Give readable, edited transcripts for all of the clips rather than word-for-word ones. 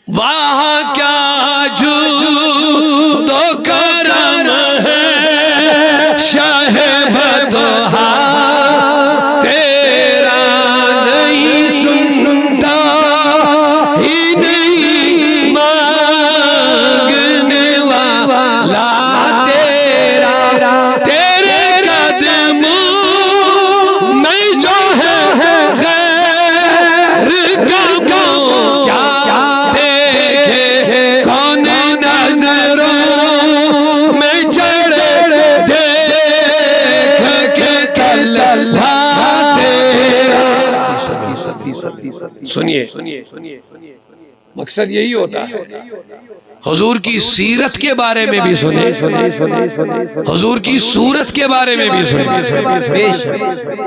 واہ کیا جود و کرم ہے شاہ بدوحا تیرا نہیں سنتا ہی نہیں مانگنے والا تیرا تیرے قدموں میں جو ہے غیر کاموں کیا سنیے مقصد یہی ہوتا ہے حضور کی سیرت کے بارے میں بھی سنیں، حضور کی صورت کے بارے میں بھی سنیں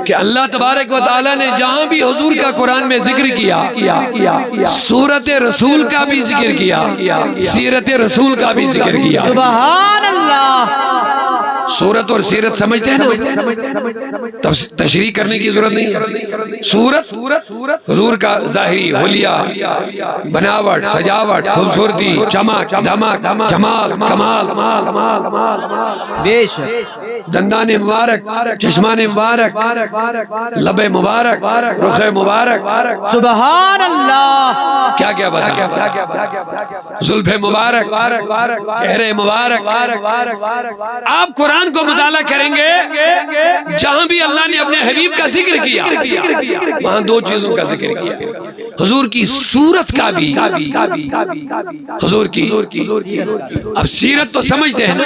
کہ اللہ تبارک و تعالیٰ نے جہاں بھی حضور کا قرآن میں ذکر کیا سورت رسول کا بھی ذکر کیا، سیرت رسول کا بھی ذکر کیا۔ سبحان اللہ۔ سورت اور سیرت سمجھتے ہیں نا، تشریح کرنے کی ضرورت نہیں ہے۔ سورت حضور کا ظاہری حلیہ، بناوٹ، سجاوٹ، خوبصورتی، چمک، دمک، جمال، کمال، بے شک، دندان مبارک، چشمان مبارک، لب مبارک، رخ مبارک، سبحان اللہ۔ کیا کیا بتا، زلف مبارک، چہرے مبارک۔ آپ قرآن کو مطالعہ کریں گے جہاں بھی اللہ نے اپنے حبیب کا ذکر کیا وہاں دو چیزوں کا ذکر کیا، حضور کی صورت کا بھی، حضور کی۔ اب سیرت تو سمجھتے ہیں نا،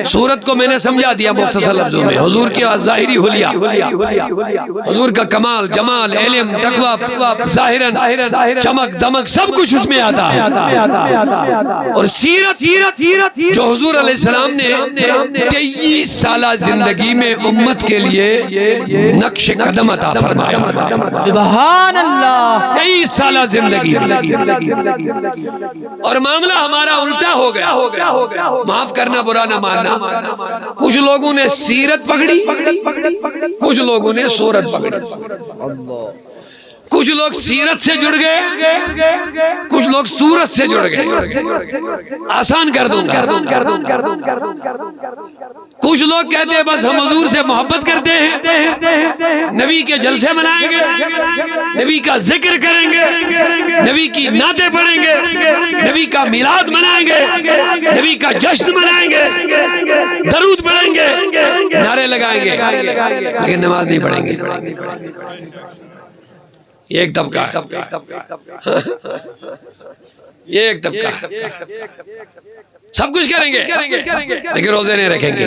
صورت کو میں نے سمجھا دیا مختصر لفظوں میں، حضور کی ظاہری حلیہ، حضور کا کمال، جمال، علم، تقویٰ، ظاہراً چمک دمک سب کچھ اس میں آتا ہے۔ اور سیرت جو حضور علیہ السلام نے 23 سالہ زندگی میں امت کے لیے نقش قدم عطا فرمایا، سبحان اللہ۔ 23 سالہ زندگی میں، اور معاملہ ہمارا الٹا ہو گیا، معاف کرنا برا نہ ماننا، کچھ لوگوں نے سیرت پکڑی، کچھ لوگوں نے صورت پکڑی، کچھ لوگ سیرت سے جڑ گئے، کچھ لوگ صورت سے جڑ گئے۔ آسان کر دوں گا، کچھ لوگ کہتے ہیں بس ہم حضور سے محبت کرتے ہیں، نبی کے جلسے منائیں گے، نبی کا ذکر کریں گے، نبی کی نعتیں پڑھیں گے، نبی کا میلاد منائیں گے، نبی کا جشن منائیں گے، درود پڑھیں گے، نعرے لگائیں گے، لیکن نماز نہیں پڑھیں گے۔ یہ ایک طبقہ ہے، یہ ایک طبقہ ہے، سب کچھ کریں گے لیکن روزے نہیں رکھیں گے،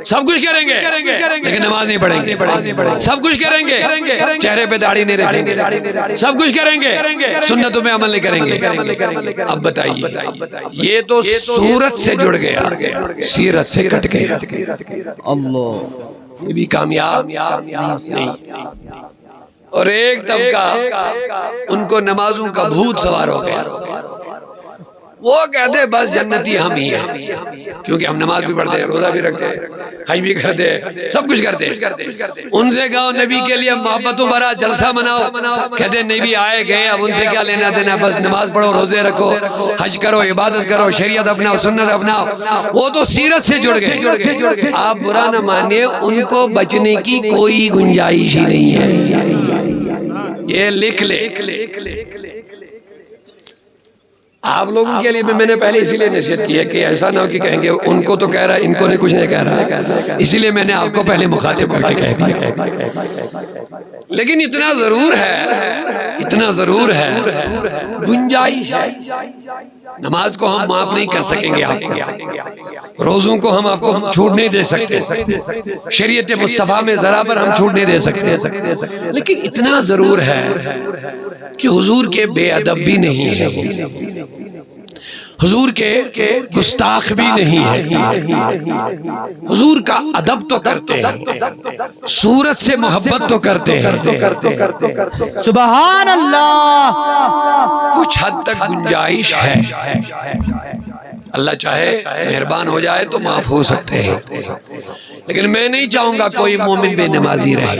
سب کچھ کریں گے لیکن نماز نہیں پڑھیں گے، سب کچھ کریں گے چہرے پہ داڑھی نہیں رکھیں گے، سب کچھ کریں گے سنتوں میں عمل نہیں کریں گے۔ اب بتائیے، یہ تو صورت سے جڑ گیا، سیرت سے کٹ گیا، اللہ یہ بھی کامیاب نہیں۔ اور ایک طبقہ ان کو نمازوں کا بھوت سوار ہو گیا، وہ کہتے ہیں بس جنتی ہم ہی ہیں، کیونکہ ہم نماز بھی پڑھتے ہیں، روزہ بھی رکھتے ہیں، حج بھی کرتے ہیں، سب کچھ کرتے ہیں۔ ان سے کہو نبی کے لیے محبتوں بھرا جلسہ مناؤ، کہتے ہیں نبی آئے گئے، اب ان سے کیا لینا دینا، بس نماز پڑھو، روزے رکھو، حج کرو، عبادت کرو، شریعت اپناؤ، سنت اپناؤ۔ وہ تو سیرت سے جڑ گئے۔ آپ برا نہ مانیں، ان کو بچنے کی کوئی گنجائش ہی نہیں ہے، یہ لکھ لے۔ آپ لوگوں کے لیے میں نے پہلے اسی لیے نصیحت کی ہے کہ ایسا نہ ہو کہ کہیں گے ان کو تو کہہ رہا ہے، ان کو نہیں کچھ نہیں کہہ رہا، اسی لیے میں نے آپ کو پہلے مخاطب کر کے کہہ دیا۔ لیکن اتنا ضرور ہے، گنجائش ہے۔ نماز کو ہم معاف نہیں کر سکیں گے آپ کو، روزوں کو ہم آپ کو چھوٹ نہیں دے سکتے، شریعت مصطفیٰ میں ذرا پر ہم چھوٹ نہیں دے سکتے، لیکن اتنا ضرور ہے کہ حضور کے بے ادب بھی نہیں ہیں، حضور کے گستاخ بھی نہیں ہیں، حضور کا ادب تو کرتے ہیں، صورت سے محبت تو کرتے ہیں، سبحان اللہ۔ کچھ حد تک گنجائش ہے، اللہ چاہے مہربان ہو جائے تو معاف ہو سکتے ہیں، لیکن میں نہیں چاہوں گا کوئی مومن بے نمازی رہے۔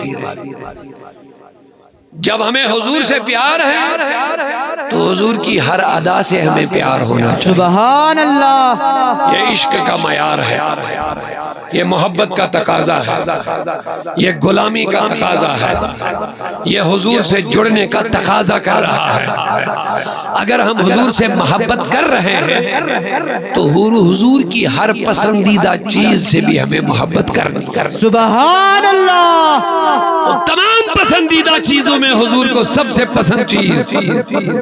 جب ہمیں حضور سے پیار ہے تو حضور کی ہر ادا سے ہمیں پیار ہونا چاہیے۔ سبحان اللہ، یہ عشق کا معیار ہے، یہ محبت کا تقاضا ہے، یہ غلامی کا تقاضا ہے، یہ حضور سے جڑنے کا تقاضا کر رہا ہے۔ اگر ہم حضور سے محبت کر رہے ہیں تو حضور کی ہر پسندیدہ چیز سے بھی ہمیں محبت کرنی ہے۔ سبحان اللہ، تو تمام پسندیدہ چیزوں میں حضور کو سب سے پسند چیز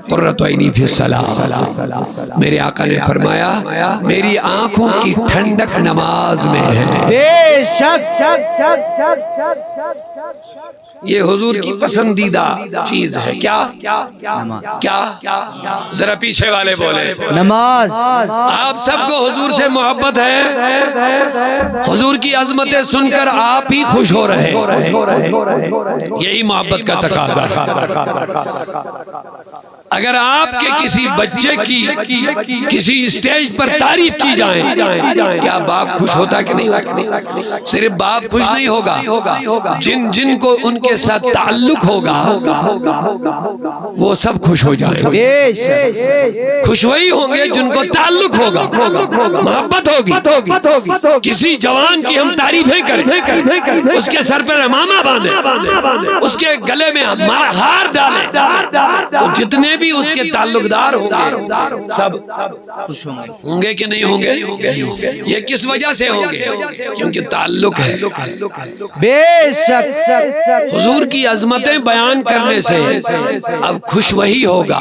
قرۃ عینی فی الصلاۃ، میرے آقا نے فرمایا میری آنکھوں کی ٹھنڈک نماز میں ہے۔ بے شک، یہ حضور کی پسندیدہ چیز ہے۔ کیا کیا؟ ذرا پیچھے والے بولے نماز۔ آپ سب کو حضور سے محبت ہے، حضور کی عظمتیں سن کر آپ ہی خوش ہو رہے، یہی محبت کا تقاضا ہے۔ اگر آپ کے کسی بچے کی کسی اسٹیج پر تعریف کی جائے، کیا باپ خوش ہوتا کہ نہیں ہوتا؟ صرف باپ خوش نہیں ہوگا، جن کو ان کے ساتھ تعلق ہوگا وہ سب خوش ہو جائیں گے۔ بے شک، خوش وہی ہوں گے جن کو تعلق ہوگا، محبت ہوگی۔ کسی جوان کی ہم تعریفیں کریں، اس کے سر پر امامہ باندھیں، اس کے گلے میں ہار ڈالیں، تو جتنے بھی اس کے تعلق دار ہوں گے سب ہوں گے کہ نہیں ہوں گے؟ یہ کس وجہ سے ہوں گے؟ کیونکہ تعلق ہے۔ بے شک، حضور کی عظمتیں بیان کرنے سے اب خوش وہی ہوگا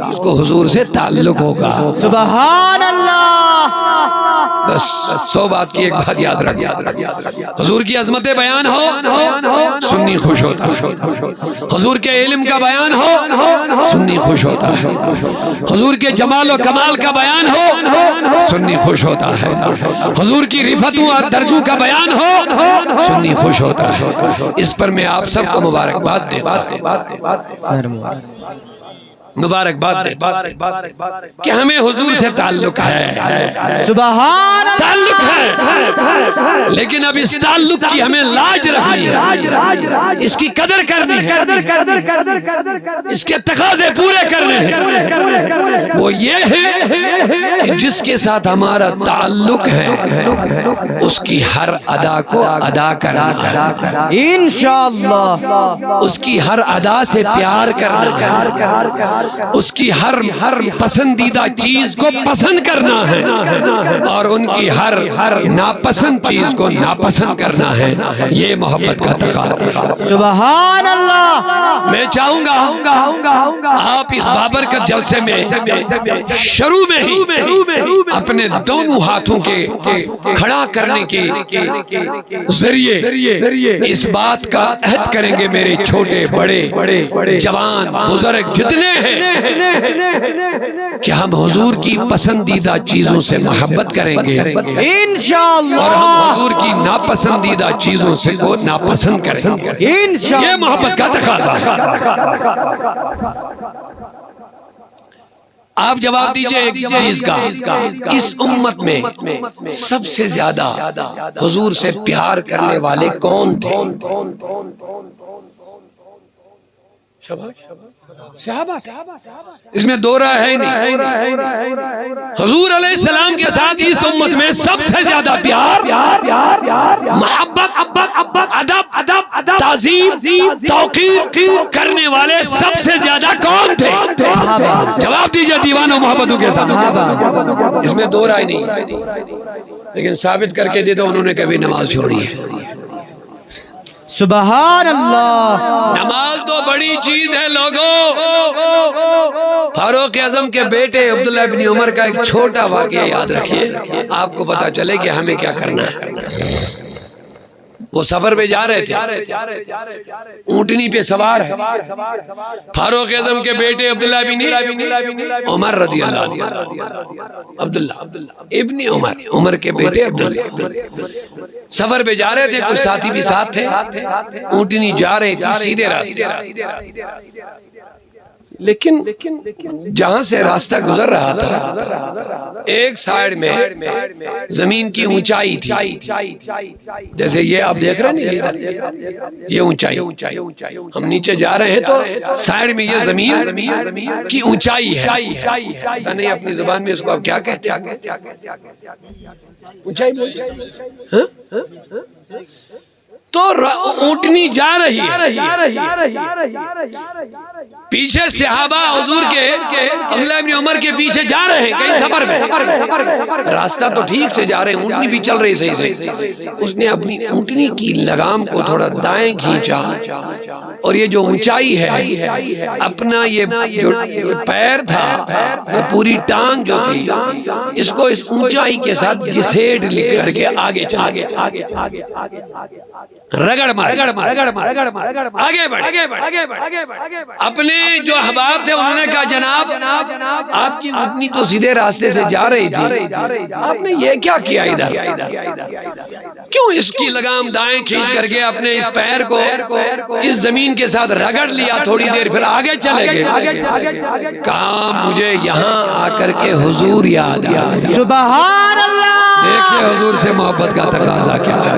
اس کو حضور سے تعلق ہوگا۔ سبحان اللہ، بس 100 بات کی ایک بات یاد رکھ، حضور کی عظمتیں بیان ہو سنی خوش ہوتا ہے، حضور کے علم کا بیان ہو سنی خوش ہوتا ہے، حضور کے جمال و کمال کا بیان ہو سنی خوش ہوتا ہے، حضور کی رفتوں اور درجوں کا بیان ہو سنی خوش ہوتا ہے۔ اس پر میں آپ سب کو مبارکباد دیتا ہوں، مبارکباد کہ ہمیں حضور سے تعلق ہے، سبحان اللہ، تعلق ہے، لیکن اب اس تعلق کی ہمیں لاج رکھنی ہے، اس کی قدر کرنی ہے، اس کے تقاضے پورے کرنے ہیں۔ وہ یہ ہے کہ جس کے ساتھ ہمارا تعلق ہے اس کی ہر ادا کو ادا کرنا ہے، انشاءاللہ، اس کی ہر ادا سے پیار کرنا ہے، اس کی ہر پسندیدہ چیز کو پسند کرنا ہے، اور ان کی ہر ناپسند چیز کو ناپسند کرنا ہے۔ یہ محبت کا تقاضا ہے۔ سبحان اللہ، میں چاہوں گا آپ اس بابرکت جلسے میں شروع میں ہی اپنے دونوں ہاتھوں کے کھڑا کرنے کے ذریعے اس بات کا عہد کریں گے، میرے چھوٹے بڑے جوان بزرگ جتنے ہیں، کہ ہم حضور کی پسندیدہ چیزوں سے محبت کریں گے انشاءاللہ، اور ہم حضور کی ناپسندیدہ چیزوں سے کو ناپسند کریں گے۔ انشاءاللہ، یہ محبت کا تقاضا ہے۔ آپ جواب دیجئے ایک چیز کا، اس امت میں سب سے زیادہ حضور سے پیار کرنے والے کون تھے؟ صحابہ، اس میں دو رائے ہے نہیں۔ حضور علیہ السلام کے ساتھ اس امت میں سب سے زیادہ پیار، محبت، ادب، تعظیم، توقیر کرنے والے سب سے زیادہ کون تھے؟ جواب دیجئے دیوانوں محبتوں کے ساتھ، اس میں دو رائے نہیں، لیکن ثابت کر کے دے دو انہوں نے کبھی نماز چھوڑی ہے۔ سبحان اللہ، نماز تو بڑی چیز ہے لوگوں۔ فاروق اعظم کے بیٹے عبداللہ ابن عمر کا ایک چھوٹا واقعہ یاد رکھیے، آپ کو پتا چلے کہ ہمیں کیا کرنا ہے۔ وہ سفر پہ جا رہے تھے، اونٹنی پہ سوار ہے، فاروق اعظم کے بیٹے عبداللہ ابن عمر رضی اللہ عنہ، عبداللہ ابن عمر کے بیٹے عبداللہ سفر پہ جا رہے تھے، کچھ ساتھی بھی ساتھ تھے، اونٹنی جا رہے تھی سیدھے راستے، لیکن جہاں سے راستہ گزر رہا تھا ایک سائیڈ میں زمین کی اونچائی تھی، جیسے یہ آپ دیکھ رہے ہیں یہ اونچائی، ہم نیچے جا رہے ہیں تو سائیڈ میں یہ زمین کی اونچائی ہے، پتہ نہیں اپنی زبان میں اس کو آپ کیا کہتے ہیں، اونچائی بولتے ہیں تو اونٹنی جا رہی ہے، پیچھے صحابہ حضور کے عبداللہ ابن عمر کے پیچھے جا رہے ہیں کہیں سفر میں، راستہ تو ٹھیک سے جا رہے ہیں، اونٹنی بھی چل رہی صحیح سے، اس نے اپنی اونٹنی کی لگام کو تھوڑا دائیں کھینچا اور یہ جو اونچائی ہے اپنا یہ پیر تھا، یہ پوری ٹانگ جو تھی اس کو اس اونچائی کے ساتھ گھسیٹ کر کے آگے چلے، رگڑ مار آگے بڑھ، اپنے جو احباب تھے انہوں نے کہا جناب آپ کی اونٹنی تو سیدھے راستے سے جا رہی تھی، آپ نے یہ کیا کیا ادھر، کیوں اس کی لگام دائیں کھینچ کر کے اپنے اس پیر کو اس زمین کے ساتھ رگڑ لیا، تھوڑی دیر پھر آگے چلے گئے، کہا مجھے یہاں آ کر کے حضور یاد آ گیا، سبحان اللہ، دیکھیں حضور سے محبت کا تقاضا کیا ہے،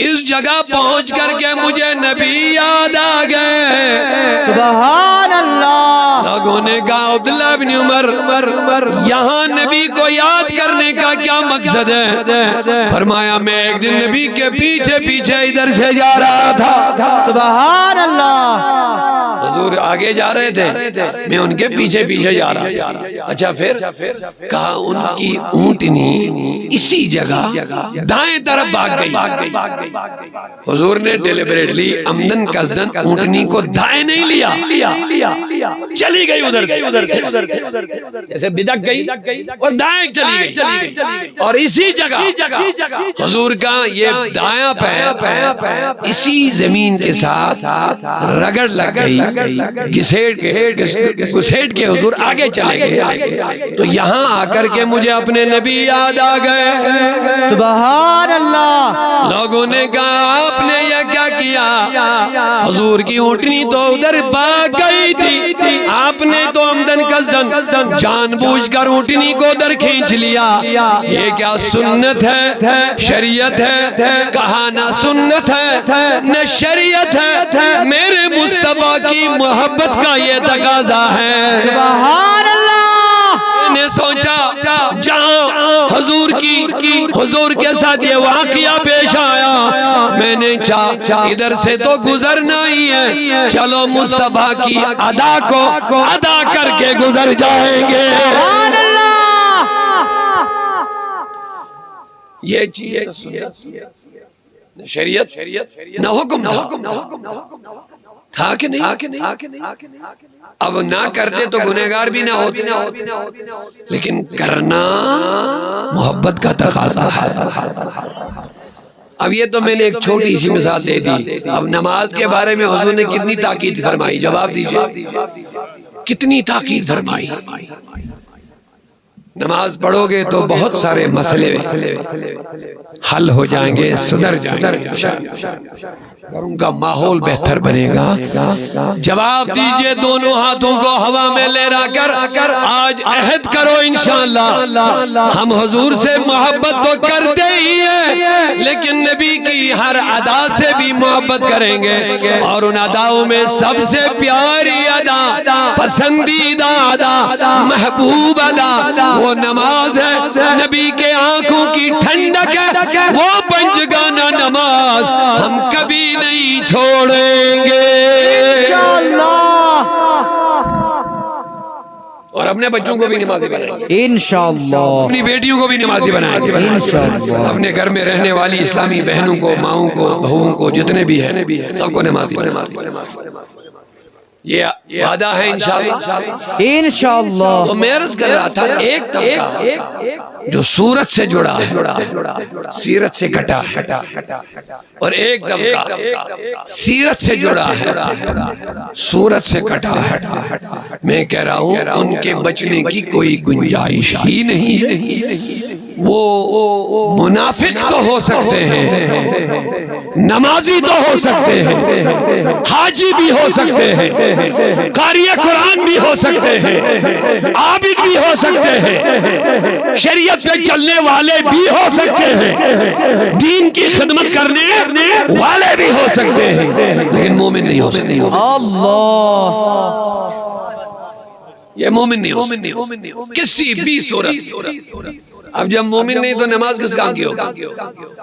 اس جگہ پہنچ کر کے مجھے نبی یاد آ گئے، سبحان اللہ، لوگوں نے کہا عبداللہ بن عمر یہاں نبی کو یاد کرنے کا کیا مقصد ہے، فرمایا میں ایک دن نبی کے پیچھے پیچھے ادھر سے جا رہا تھا، سبحان اللہ، حضور آگے جا رہے تھے میں ان کے پیچھے پیچھے جا رہا تھا، اچھا پھر کہا ان کی اونٹنی اسی جگہ دائیں طرف بھاگ گئی، حضور نے ڈیلیبریٹلی عمدن قصدن اونٹنی کو دائیں نہیں لیا، چلی گئی ادھر سے، جیسے بدک گئی اور دائیں چلی گئی، اور اسی جگہ حضور کا یہ دایاں پیر اسی زمین کے ساتھ رگڑ لگ گئی، گھسیٹ کے حضور آگے چلے گئے، تو یہاں آ کر کے مجھے اپنے نبی یاد آ گئے، سبحان اللہ، لوگوں نے کہا آپ نے یہ کیا کیا، حضور کی اونٹنی تو ادھر بھاگ گئی تھی، آپ نے تو عمدن قصدن جان بوجھ کر اونٹنی کو ادھر کھینچ لیا، یہ کیا سنت ہے، شریعت ہے، کہا نہ سنت ہے نہ شریعت ہے، میرے مصطفیٰ کی محبت کا یہ تقاضا ہے، سبحان اللہ، نے سوچا جہاں حضور کے ساتھ یہ واقعہ پیش آیا، میں نے چاہا ادھر سے تو گزرنا ہی ہے، چلو مصطفیٰ کی ادا کو ادا کر کے گزر جائیں گے، سبحان اللہ، یہ چیز نہ شریعت نہ حکم تھا کہ نہیں، اب نہ کرتے تو گنہگار بھی نہ ہوتے، لیکن کرنا محبت کا تقاضا ہے۔ اب یہ تو میں نے ایک چھوٹی سی مثال دے دی، اب نماز کے بارے میں حضور نے کتنی تاکید فرمائی، جواب دیجئے، کتنی تاکید فرمائی، نماز پڑھو گے تو بہت سارے مسئلے حل ہو جائیں گے، سدھر جائیں گے، ان کا ماحول بہتر بنے گا۔ جواب دیجئے دونوں ہاتھوں کو ہوا میں لہرا کر، آج عہد کرو انشاءاللہ ہم حضور سے محبت تو کرتے ہی ہیں، لیکن نبی کی ہر ادا سے بھی محبت کریں گے، اور ان اداؤں میں سب سے پیاری ادا، پسندیدہ ادا، محبوب ادا وہ نماز ہے، نبی کے آنکھوں کی ٹھنڈک ہے وہ پنجگانہ نماز، ہم کبھی نہیں چھوڑیں گے انشاءاللہ، اور اپنے بچوں کو بھی نمازی بنائیں گے، انشاءاللہ، اپنی بیٹیوں کو بھی نمازی بنائیں گے، انشاءاللہ، اپنے گھر میں رہنے والی اسلامی بہنوں کو، ماؤں کو، بہوؤں کو، جتنے بھی ہیں سب کو نمازی بنائیں گے، یہ وعدہ ہے انشاءاللہ۔ انشاءاللہ، تو میں عرض کر رہا تھا ایک طبقہ جو صورت سے جڑا ہے، سیرت سے کٹا ہے، اور ایک طبقہ سیرت سے جڑا ہے، صورت سے کٹا ہے، میں کہہ رہا ہوں ان کے بچنے کی کوئی گنجائش ہی نہیں ہے، وہ منافق تو ہو سکتے ہیں، نمازی تو ہو سکتے ہیں، حاجی بھی ہو سکتے ہیں، قاری قرآن بھی ہو سکتے ہیں، عابد بھی ہو سکتے ہیں، شریعت پہ چلنے والے بھی ہو سکتے ہیں، دین کی خدمت کرنے والے بھی ہو سکتے ہیں، لیکن مومن نہیں ہو سکتے۔ اللہ یہ مومن نہیں ہو سکتے کسی بھی صورت۔ اب جب مومن نہیں تو نماز کس کام کی ہوگی،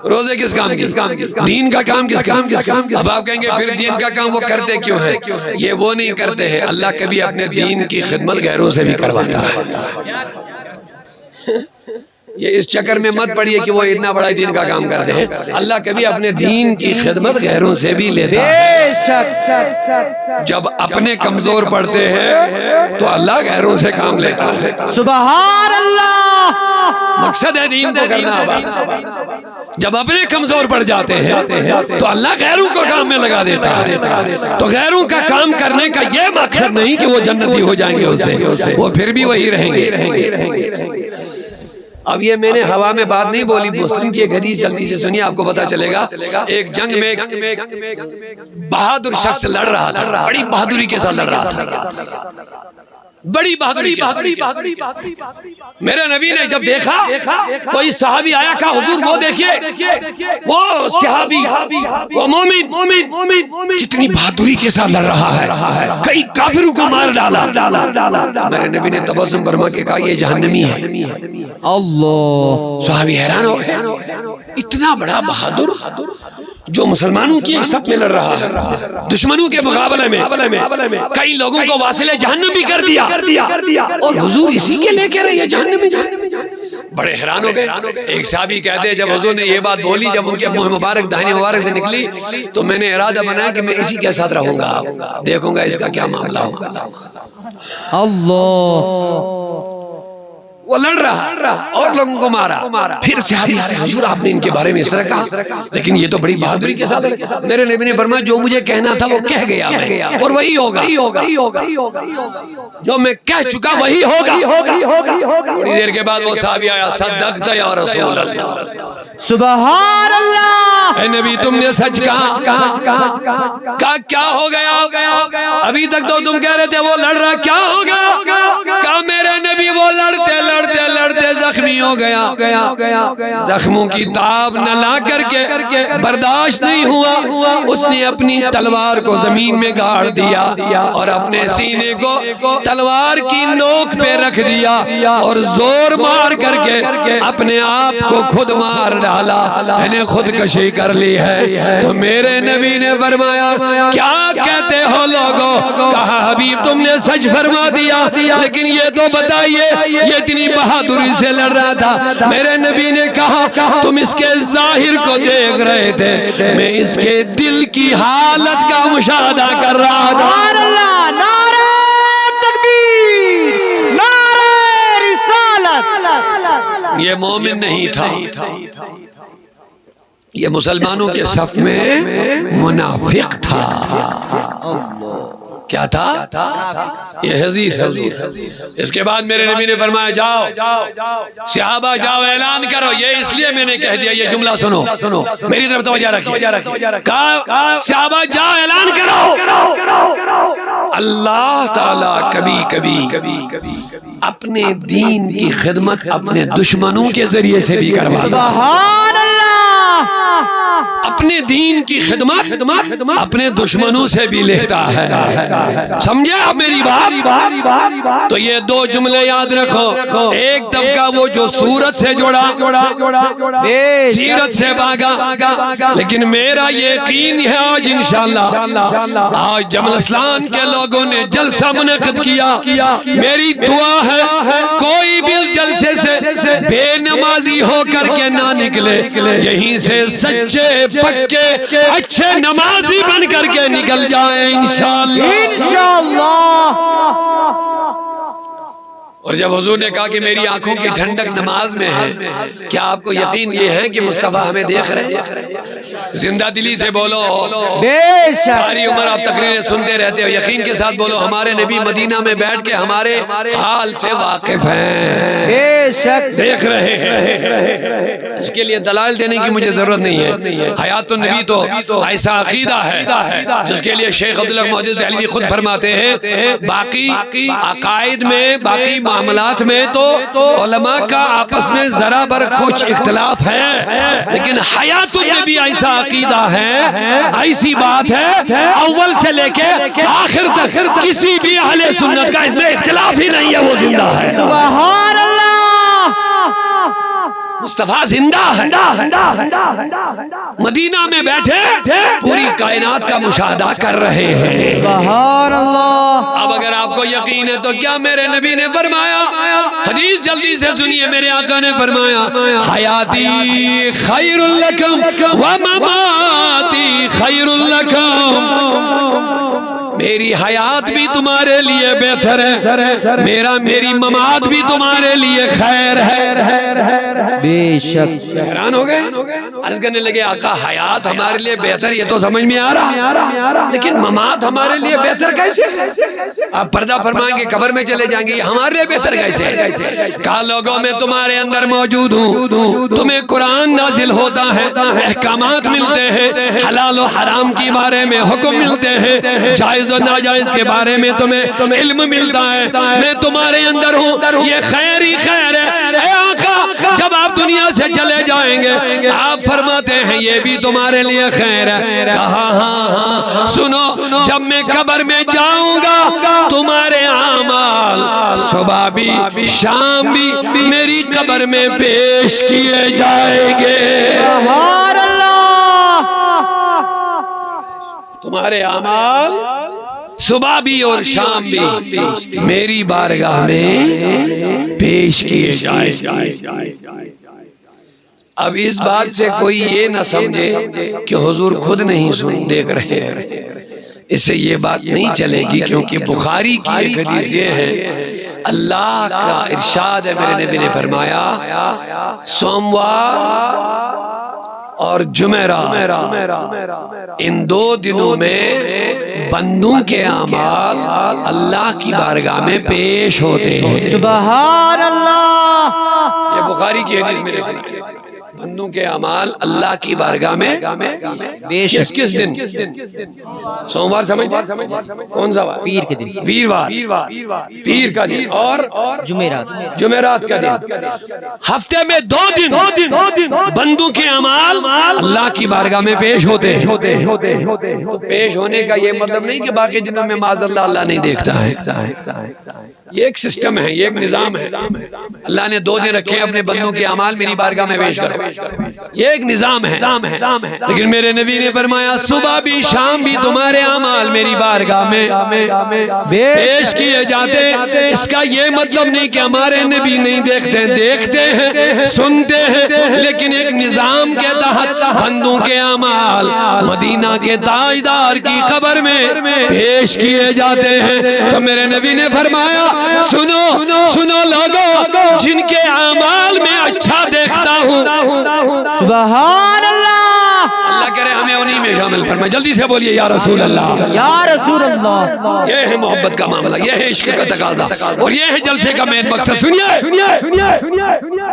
روزے کس کام کی، دین کا کام کس کام۔ اب آپ کہیں گے پھر دین کا کام وہ کرتے کیوں ہیں؟ یہ وہ نہیں کرتے ہیں، اللہ کبھی اپنے دین کی خدمت غیروں سے بھی کرواتا ہے۔ یہ اس چکر میں مت پڑیے کہ وہ اتنا بڑا دین کا کام کرتے ہیں، اللہ کبھی اپنے دین کی خدمت غیروں سے بھی لیتا ہے۔ جب اپنے کمزور پڑتے ہیں تو اللہ غیروں سے کام لیتا ہے۔ سبحان اللہ، مقصد ہے دین کو کرنا۔ جب اپنے کمزور پڑ جاتے ہیں تو اللہ غیروں کو کام میں لگا دیتا ہے۔ تو غیروں کا کام کرنے کا یہ مقصد نہیں کہ وہ جنتی ہو جائیں گے، اسے وہ پھر بھی وہی رہیں گے۔ اب یہ میں نے ہوا میں بات نہیں بولی، مسلم کی ایک حدیث جلدی سے سنیے، آپ کو پتا چلے گا۔ ایک جنگ میں ایک بہادر شخص لڑ رہا تھا، بڑی بہادری کے ساتھ لڑ رہا تھا، بڑی بہادری کے ساتھ۔ میرے نبی نے جب دیکھا کوئی صحابی آیا، کہا حضور وہ دیکھیے وہ صحابی، وہ مومن کتنی بہادری کے ساتھ لڑ رہا ہے، کئی کافروں کو مار ڈالا۔ میرے نبی نے تبسم فرما کے کہا یہ جہنمی ہے۔ اللہ، صحابی حیران ہو گئے، اتنا بڑا بہادر جو مسلمانوں کی سب میں لڑ رہا ہے، دشمنوں کے مقابلے میں کئی لوگوں کو واصل جہنم بھی کر دیا، اور حضور اسی کے لے کے رہے جہنمی۔ بڑے حیران ہو گئے۔ ایک صحابی کہتے ہیں جب حضور نے یہ بات بولی، جب ان کے منہ مبارک داہنے مبارک سے نکلی، تو میں نے ارادہ بنایا کہ میں اسی کے ساتھ رہوں گا، دیکھوں گا اس کا کیا معاملہ ہوگا۔ اللہ، وہ لڑ رہا اور لوگوں کو مارا۔ پھر صحابی آ رہے، حضور آپ نے ان کے بارے میں اس طرح کہا، لیکن یہ تو بڑی بہادری کے ساتھ لڑا۔ میرے نبی نے فرمایا جو مجھے کہنا تھا وہ کہہ گیا میں، اور وہی ہوگا، جو میں کہہ چکا وہی ہوگا۔ تھوڑی دیر کے بعد وہ صحابی آیا، صدقت یا رسول اللہ، سبحان اللہ، اے نبی تم نے سچ کہا۔ کیا ہو گیا؟ ابھی تک تو تم کہہ رہے تھے وہ لڑ رہا، کیا ہو گیا؟ کہا میرے نبی وہ لڑتے زخمی ہو گیا، زخموں کی تاب نہ لا کر کے برداشت نہیں ہوا، اس نے اپنی تلوار کو زمین میں گاڑ دیا اور اپنے سینے کو تلوار کی نوک پہ رکھ دیا، اور زور مار کر کے اپنے آپ کو خود مار ڈالا، انہیں خودکشی کر لی ہے۔ تو میرے نبی نے فرمایا کیا کہتے ہو لوگوں؟ کہا حبیب تم نے سچ فرما دیا، لیکن یہ تو بتائیے یہ اتنی بہادری سے لڑ رہا تھا۔ میرے نبی نے کہا تم اس کے ظاہر کو دیکھ رہے تھے، میں اس کے دل کی حالت کا مشاہدہ کر رہا تھا۔ سبحان اللہ، نعرہ تکبیر، نعرہ رسالت۔ یہ مومن نہیں تھا، یہ مسلمانوں کے صف میں منافق تھا۔ کیا تھا؟ یہ حدیث ہے۔ اس کے بعد میرے نبی نے فرمایا جاؤ صحابہ جاؤ اعلان کرو۔ یہ اس لیے میں نے کہہ دیا، یہ جملہ سنو، میری طرف توجہ رکھیے۔ کہا صحابہ جاؤ اعلان کرو، اللہ تعالیٰ کبھی کبھی اپنے دین کی خدمت اپنے دشمنوں کے ذریعے سے بھی کرواتا ہے۔ سبحان اللہ، اپنے دین کی خدمت اپنے دشمنوں سے بھی لیتا ہے۔ سمجھے آپ میری بات؟ تو یہ دو جملے یاد رکھو، ایک طبقہ وہ جو سورت سے جڑا، سیرت سے بھاگا، لیکن میرا یقین ہے آج انشاءاللہ آج جمل اسلام کے لوگوں نے جلسہ منعقد کیا، میری دعا ہے کوئی بھی جلسے سے بے نمازی ہو کر کے نہ نکلے، یہیں سے سچے پکے اچھے نمازی بن کر کے نکل جائیں انشاءاللہ۔ اور جب حضور نے کہا کہ میری آنکھوں کی ٹھنڈک نماز میں ہے، کیا آپ کو یقین یہ ہے کہ مصطفیٰ ہمیں دیکھ رہے ہیں؟ زندہ دلی سے بولو، بے شک ساری عمر آپ تقریریں سنتے رہتے ہو، یقین کے ساتھ بولو ہمارے نبی مدینہ میں بیٹھ کے ہمارے حال سے واقف ہیں، بے شک دیکھ رہے ہیں۔ اس کے لیے دلائل دینے کی مجھے ضرورت نہیں ہے، حیات النبی تو ایسا عقیدہ ہے جس کے لیے شیخ عبداللہ محدث دہلوی خود فرماتے ہیں باقی عقائد میں، باقی معاملات میں تو علماء کا آپس میں ذرا بر کچھ اختلاف ہے، لیکن حیات النبی ایسا عقیدہ ہے، ایسی بات ہے اول سے لے کے آخر تک کسی بھی اہل سنت کا اس میں اختلاف ہی نہیں ہے، وہ زندہ ہے، سبحان اللہ مصطفیٰ زندہ ہے، مدینہ میں بیٹھے پوری کائنات کا مشاہدہ کر رہے ہیں۔ سبحان اللہ اب اگر آپ کو یقین ہے تو کیا میرے نبی نے فرمایا، حدیث جلدی سے سنیے، میرے آقا نے فرمایا حیاتی خیر لکم ومماتی خیر لکم، میری حیات بھی تمہارے لیے بہتر ہے، میری ممات بھی تمہارے لیے خیر ہے۔ بے شک حیران ہو گئے، عرض کرنے لگے آقا حیات ہمارے لیے بہتر یہ تو سمجھ میں آ رہا، لیکن ممات ہمارے لیے بہتر کیسے ہے؟ آپ پردہ فرمائیں گے قبر میں چلے جائیں گے، یہ ہمارے لیے بہتر کیسے ہے؟ کہا لوگوں میں تمہارے اندر موجود ہوں، تمہیں قرآن نازل ہوتا ہے، احکامات ملتے ہیں، حلال و حرام کی بارے میں حکم ملتے ہیں، جائز و ناجائز کے بارے میں تمہیں علم ملتا ہے، میں تمہارے اندر ہوں، یہ خیر ہی خیر ہے۔ اے آقا جب آپ دنیا سے چلے جائیں گے آپ فرماتے ہیں یہ بھی تمہارے لیے خیر ہے، کہا ہاں ہاں سنو، جب میں قبر میں جاؤں گا تمہارے اعمال صبح بھی شام بھی میری قبر میں پیش کیے جائیں گے، سبحان اللہ تمہارے اعمال صبح بھی اور شام بھی میری بارگاہ میں پیش کیے جائیں۔ اب اس بات سے کوئی یہ نہ سمجھے کہ حضور خود نہیں دیکھ رہے ہیں، اس سے یہ بات نہیں چلے گی، کیونکہ بخاری کی ایک حدیث یہ ہے، اللہ کا ارشاد ہے، میرے نبی نے فرمایا سوموار اور جمعرات ان دو دنوں میں بندوں کے اعمال اللہ کی بارگاہ میں پیش ہوتے ہیں۔ سبحان اللہ یہ بخاری کی حدیث میں لکھا ہے، بندوں کے اعمال اللہ کی بارگاہ میں کس دن؟ سوموار سمجھتے ہیں؟ کون سا وار؟ پیر کے دن، ویروار، پیر کا دن، اور جمعرات کا دن، ہفتے میں دو دن بندوں کے اعمال اللہ کی بارگاہ میں پیش ہوتے ہیں۔ تو پیش ہونے کا یہ مطلب نہیں کہ باقی دنوں میں معاذ اللہ اللہ نہیں دیکھتا ہے، یہ ایک سسٹم ہے، یہ ایک نظام ہے، اللہ نے دو دن رکھے اپنے بندوں کے اعمال میری بارگاہ میں پیش کرو، یہ ایک نظام ہے، لیکن میرے نبی نے فرمایا صبح بھی شام بھی تمہارے اعمال میری بارگاہ میں پیش کیے جاتے۔ اس کا یہ مطلب نہیں کہ ہمارے نبی نہیں دیکھتے، دیکھتے ہیں، سنتے ہیں، لیکن ایک نظام کے تحت بندوں کے اعمال مدینہ کے تاجدار کی قبر میں پیش کیے جاتے ہیں۔ تو میرے نبی نے فرمایا سنو لوگو، جن کے اعمال میں اچھا دیکھتا ہوں، سبحان اللہ، اللہ کرے ہمیں انہی میں شامل فرمائے۔ جلدی سے بولیے یا رسول اللہ، یا رسول اللہ۔ یہ ہے محبت کا معاملہ، یہ ہے عشق کا تقاضا، اور یہ ہے جلسے کا مین مقصد۔ سنیے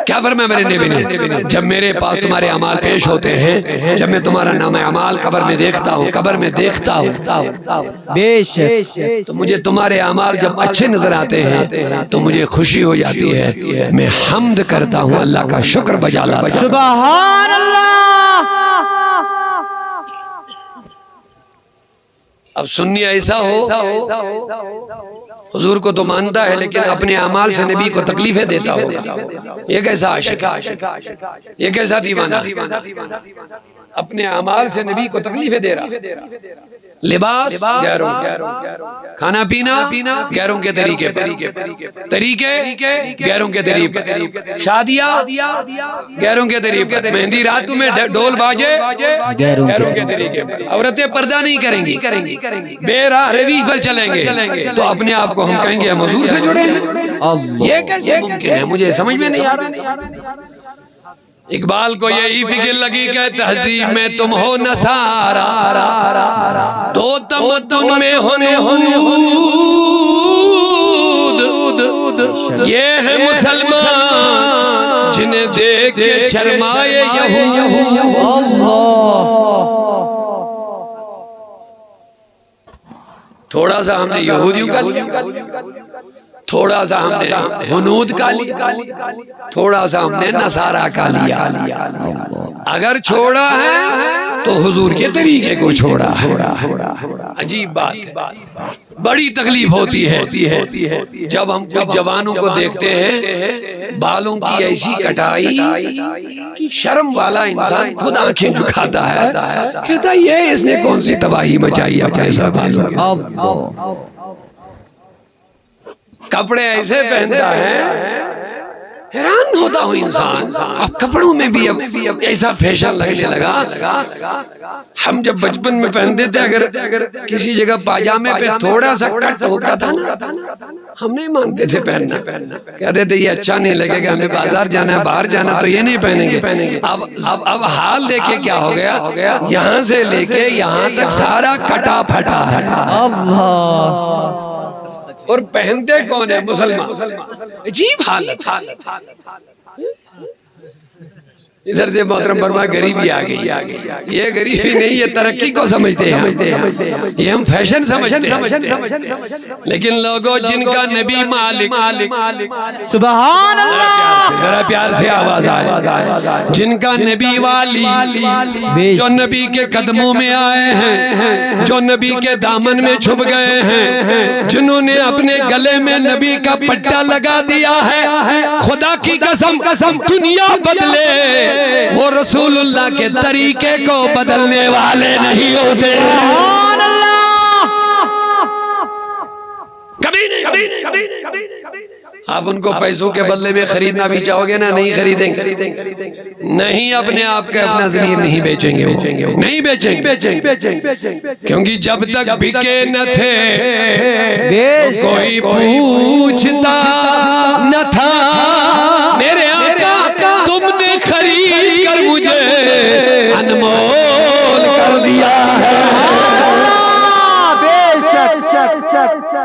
کیا فرمایا میرے نبی نے، جب میرے پاس تمہارے اعمال پیش ہوتے ہیں، جب میں تمہارا نام اعمال قبر میں دیکھتا ہوں، بے شک تو مجھے تمہارے اعمال جب اچھے نظر آتے ہیں تو مجھے خوشی ہو جاتی ہے، میں حمد کرتا ہوں، اللہ کا شکر بجا لاتا ہوں۔ سبحان اللہ۔ اب سنی ایسا ہو حضور کو تو مانتا ہے لیکن اپنے اعمال سے نبی کو تکلیفیں دیتا ہو، یہ کیسا عاشق ہے، یہ کیسا دیوانہ، اپنے اعمال سے نبی کو تکلیفیں دے رہا، لباس غیروں، کھانا پینا غیروں کے طریقے غیروں کے طریقے، شادیاں غیروں کے طریقے، مہندی راتوں میں ڈول باجے غیروں کے طریقے، عورتیں پردہ نہیں کریں گی، بے راہ روی پر چلیں گے، تو اپنے آپ کو ہم کہیں گے ہم حضور سے جڑے ہیں۔ یہ کیسے ممکن ہے؟ مجھے سمجھ میں نہیں آ رہا۔ اقبال کو یہی فکر لگی کہ تہذیب میں تم ہو نصارا، تو تمدن میں ہنود، یہ ہے مسلمان جنہیں دیکھ کے شرمائے یہود۔ تھوڑا سا ہم نے یہودیوں کا لیا، تھوڑا سا ہم نے ہنود کا لیا، تھوڑا سا ہم نے نصارہ کا لیا۔ اگر چھوڑا ہے تو حضور کے طریقے کو چھوڑا ہے۔ عجیب بات ہے، بڑی تکلیف ہوتی ہے جب ہم کچھ جوانوں کو دیکھتے ہیں بالوں کی ایسی کٹائی کہ شرم والا انسان خود آنکھیں جھکاتا ہے، کہتا ہے یہ اس نے کون سی تباہی مچائی اپنے ساتھ بالوں کے۔ کپڑے ایسے پہنتا ہے، حیران ہوتا ہوں انسان، اب کپڑوں میں بھی اب ایسا فیشن لگنے لگا۔ ہم جب بچپن میں پہنتے تھے اگر کسی جگہ پاجامے پہ تھوڑا سا کٹ ہوتا تھا نا، ہم نہیں مانتے تھے پہننا، کہتے تھے یہ اچھا نہیں لگے گا، ہمیں بازار جانا ہے، باہر جانا تو یہ نہیں پہنیں گے۔ اب حال دیکھیں کیا ہو گیا، یہاں سے لے کے یہاں تک سارا کٹا پھٹا ہے، اور پہنتے کون ہے؟ مسلمان۔ عجیب حالت۔ ادھر سے محترم فرما غریبی آ گئی، یہ غریبی نہیں، یہ ترقی کو سمجھتے ہیں، یہ ہم فیشن سمجھتے ہیں۔ لیکن لوگوں جن کا نبی مالک، سبحان اللہ، ذرا پیار سے آواز آئے، جن کا نبی والی، جو نبی کے قدموں میں آئے ہیں، جو نبی کے دامن میں چھپ گئے ہیں، جنہوں نے اپنے گلے میں نبی کا پٹا لگا دیا ہے، خدا کی قسم دنیا بدلے وہ رسول اللہ کے طریقے کو بدلنے والے نہیں ہوتے۔ سبحان اللہ، کبھی نہیں۔ آپ ان کو پیسوں کے بدلے میں خریدنا بھی چاہو گے نا، نہیں خریدیں گے، نہیں، اپنے آپ کا اپنا ضمیر نہیں بیچیں گے، نہیں بیچیں گے، کیونکہ جب تک بکے نہ تھے کوئی پوچھتا نہ تھا، میرے آقا تم نے خرید کر مجھے انمول کر دیا ہے۔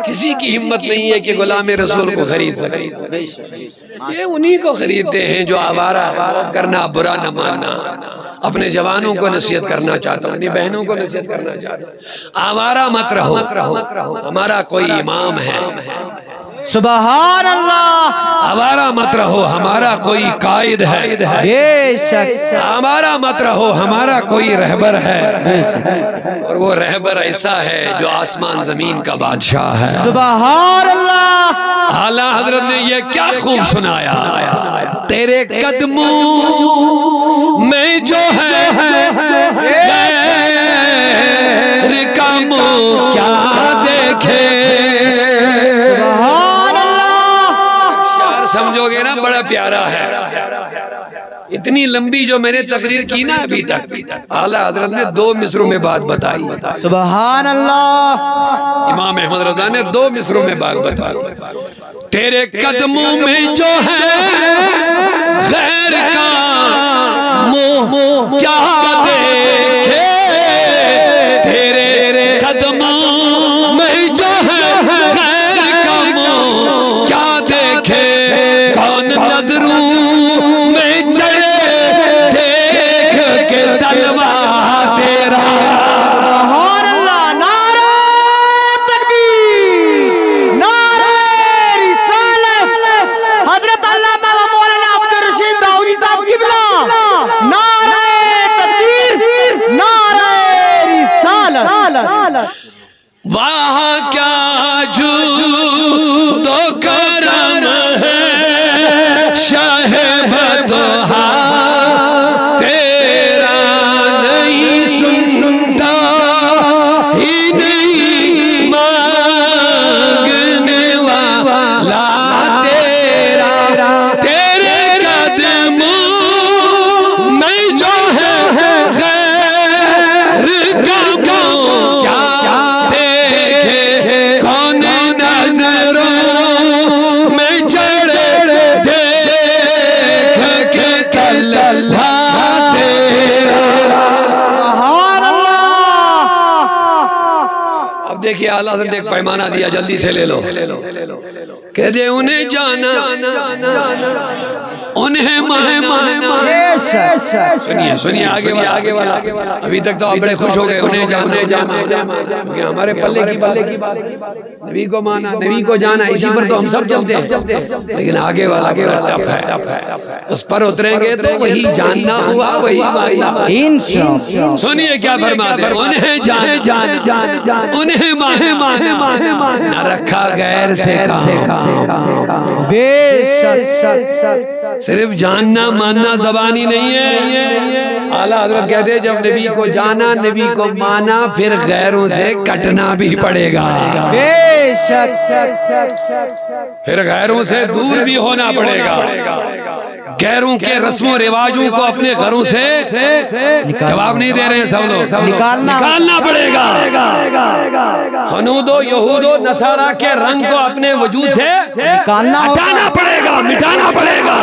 کسی کی ہمت نہیں ہے کہ غلام رسول کو خرید سکے، یہ انہی کو خریدتے ہیں جو آوارہ کرنا، برا نہ ماننا۔ اپنے جوانوں کو نصیحت کرنا چاہتا ہوں، اپنی بہنوں کو نصیحت کرنا چاہتا ہوں، آوارہ مت رہو، ہمارا کوئی امام ہے۔ سبحان اللہ، آوارہ مت رہو، ہمارا کوئی قائد ہے، بے شک، ہمارا مت رہو، ہمارا کوئی رہبر ہے، اور وہ رہبر ایسا ہے جو آسمان زمین کا بادشاہ ہے۔ سبحان اللہ، اعلیٰ حضرت نے یہ کیا خوب سنایا، تیرے قدموں میں جو ہے غیر کا منہ کیا دیکھے۔ سمجھو گے نا، بڑا پیارا ہے۔ اتنی لمبی جو میں نے تقریر کی نا ابھی تک، اعلیٰ حضرت نے 2 مصروں میں بات بتائی۔ سبحان اللہ، امام احمد رضا نے 2 مصروں میں بات بتائی، تیرے قدموں میں جو ہے غیر کا منہ کیا دیکھے، تیرے قدموں میں جو ہے غیر کا منہ کیا دیکھے، کون نظروں میں چڑھے دیکھ کے تلوا تیرا۔ سبحان اللہ، نعرہ تکبیر، نعرہ رسالت، حضرت علامہ مولانا عبدالرشید داؤدی صاحب قبلہ، نعرہ تکبیر، نعرہ رسالت۔ وہاں کیا جود و کرم ہے شاہ بدوہا، تیرا نہیں سنتا ہی نہیں مانگنے والا تیرا، تیرے قدموں میں جو ہے غیر کا منہ کیا دیکھیے اعلیٰ حضرت نے ایک پیمانہ دیا، جلدی سے لے لو، کہہ دے انہیں جانا انہیں مانا۔ سنیے سنیے آگے والا، ابھی تک تو آپ بڑے خوش ہو گئے، انہیں جانا، ہمارے پلے کی بات، نبی کو مانا، نبی کو جانا، اسی پر تو ہم سب چلتے ہیں، لیکن آگے والا ٹف ہے، اس پر اتریں گے تو وہی جاننا ہوا، وہی ماننا۔ سنیے کیا فرماتے ہیں، انہیں جانا انہیں مانا، نہ رکھا غیر سے کام۔ بے شک صرف جاننا ماننا زبانی نہیں ہے، اعلیٰ حضرت کہتے ہیں جب نبی کو جانا، نبی کو مانا، پھر غیروں سے کٹنا بھی پڑے گا، بے شک پھر غیروں سے دور بھی ہونا پڑے گا، غیروں کے رسم و رواجوں کو اپنے گھروں سے جواب نہیں دے رہے ہیں سب لوگ، نکالنا پڑے گا، ہنود و یہود و نصارہ کے رنگ کو اپنے وجود سے ہٹانا پڑے گا، مٹانا پڑے گا،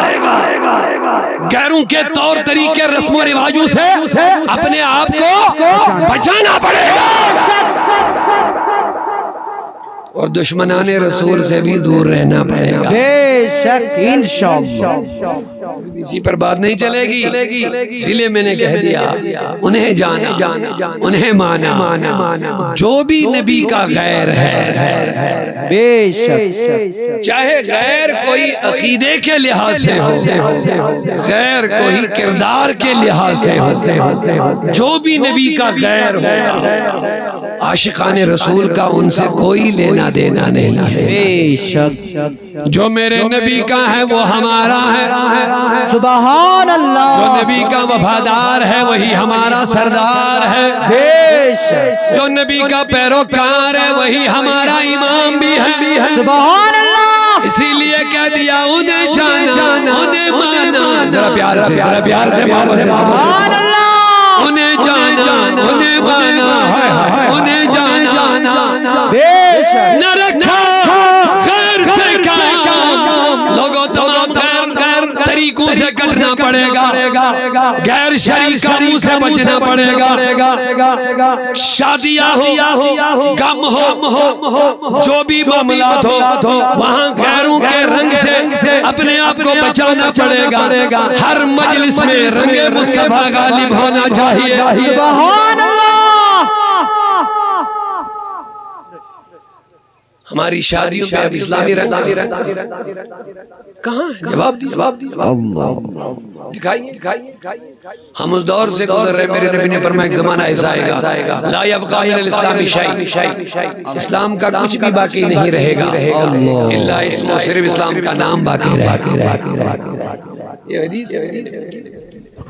غیروں کے طور طریقے رسم و رواجوں سے اپنے آپ کو بچانا پڑے گا، اور دشمنان رسول سے بھی دور رہنا پڑے گا، بے شک انشاءاللہ۔ اسی پر بات نہیں چلے گی، اسی لیے میں نے کہہ دیا انہیں جانا انہیں مانا، جو بھی نبی کا غیر ہے، بے شک چاہے غیر کوئی عقیدے کے لحاظ سے ہو، غیر کوئی کردار کے لحاظ سے ہو، جو بھی نبی کا غیر ہوگا، عاشقان رسول کا ان سے کوئی لینا دینا نہیں ہے، بے شک جو میرے نبی کا ہے وہ ہمارا ہے، سبحان اللہ، جو نبی کا وفادار ہے وہی ہمارا سردار ہے، بے شک جو نبی کا پیروکار ہے وہی ہمارا امام بھی ہے، سبحان اللہ، اسی لیے کہہ دیا انہیں جانا انہیں مانا، ذرا پیار سے محبت سے سبحان اللہ، انہیں جانا انہیں مانا، انہیں جانا، بے شک نہ رکھا غیر سے کام، لوگوں تمام غیر طریقوں سے کٹنا پڑے گا، غیر شرعی کاموں سے بچنا پڑے گا، شادیاں ہو، غم ہو، جو بھی معاملات ہو، وہاں غیروں کے رنگ سے اپنے آپ کو بچانا پڑے گا، ہر مجلس میں رنگ مصطفیٰ غالب ہونا چاہیے، سبحان اللہ۔ ہماری شادیوں پہ اب اسلامی رنگ کہاں ہے؟ جواب دکھائیے، ہم اس دور سے گزر رہے، میرے نبی نے فرمایا ایک زمانہ ایسا آئے گا لا یبقى من الاسلام شیء، اسلام کا کچھ بھی باقی نہیں رہے گا الا اسم، صرف اسلام کا نام باقی رہے گا، یہ حدیث ہے،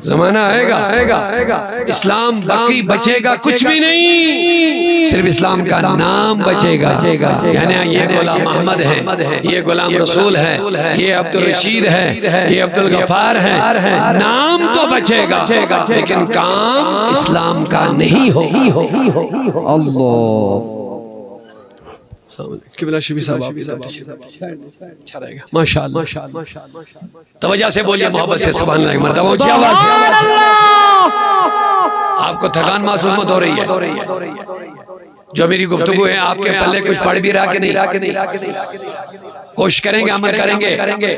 زمانہ آئے گا اسلام باقی بچے گا کچھ بھی نہیں، صرف اسلام کا نام بچے گا، یعنی یہ غلام محمد ہے، یہ غلام رسول ہے، یہ عبد الرشید ہے، یہ عبد الغفار ہے، نام تو بچے گا لیکن کام اسلام کا نہیں ہو۔ اللہ قبلہ شبی صاحب اچھا رہے گا، ماشاءاللہ، توجہ سے بولیے، محبت سے سبحان اللہ، مرتبہ اونچی آواز سے، آپ کو تھکان محسوس مت ہو رہی ہے؟ جو میری گفتگو ہے آپ کے پلے کچھ پڑھ بھی رہا کہ نہیں؟ کوشش کریں گے، عمل کریں گے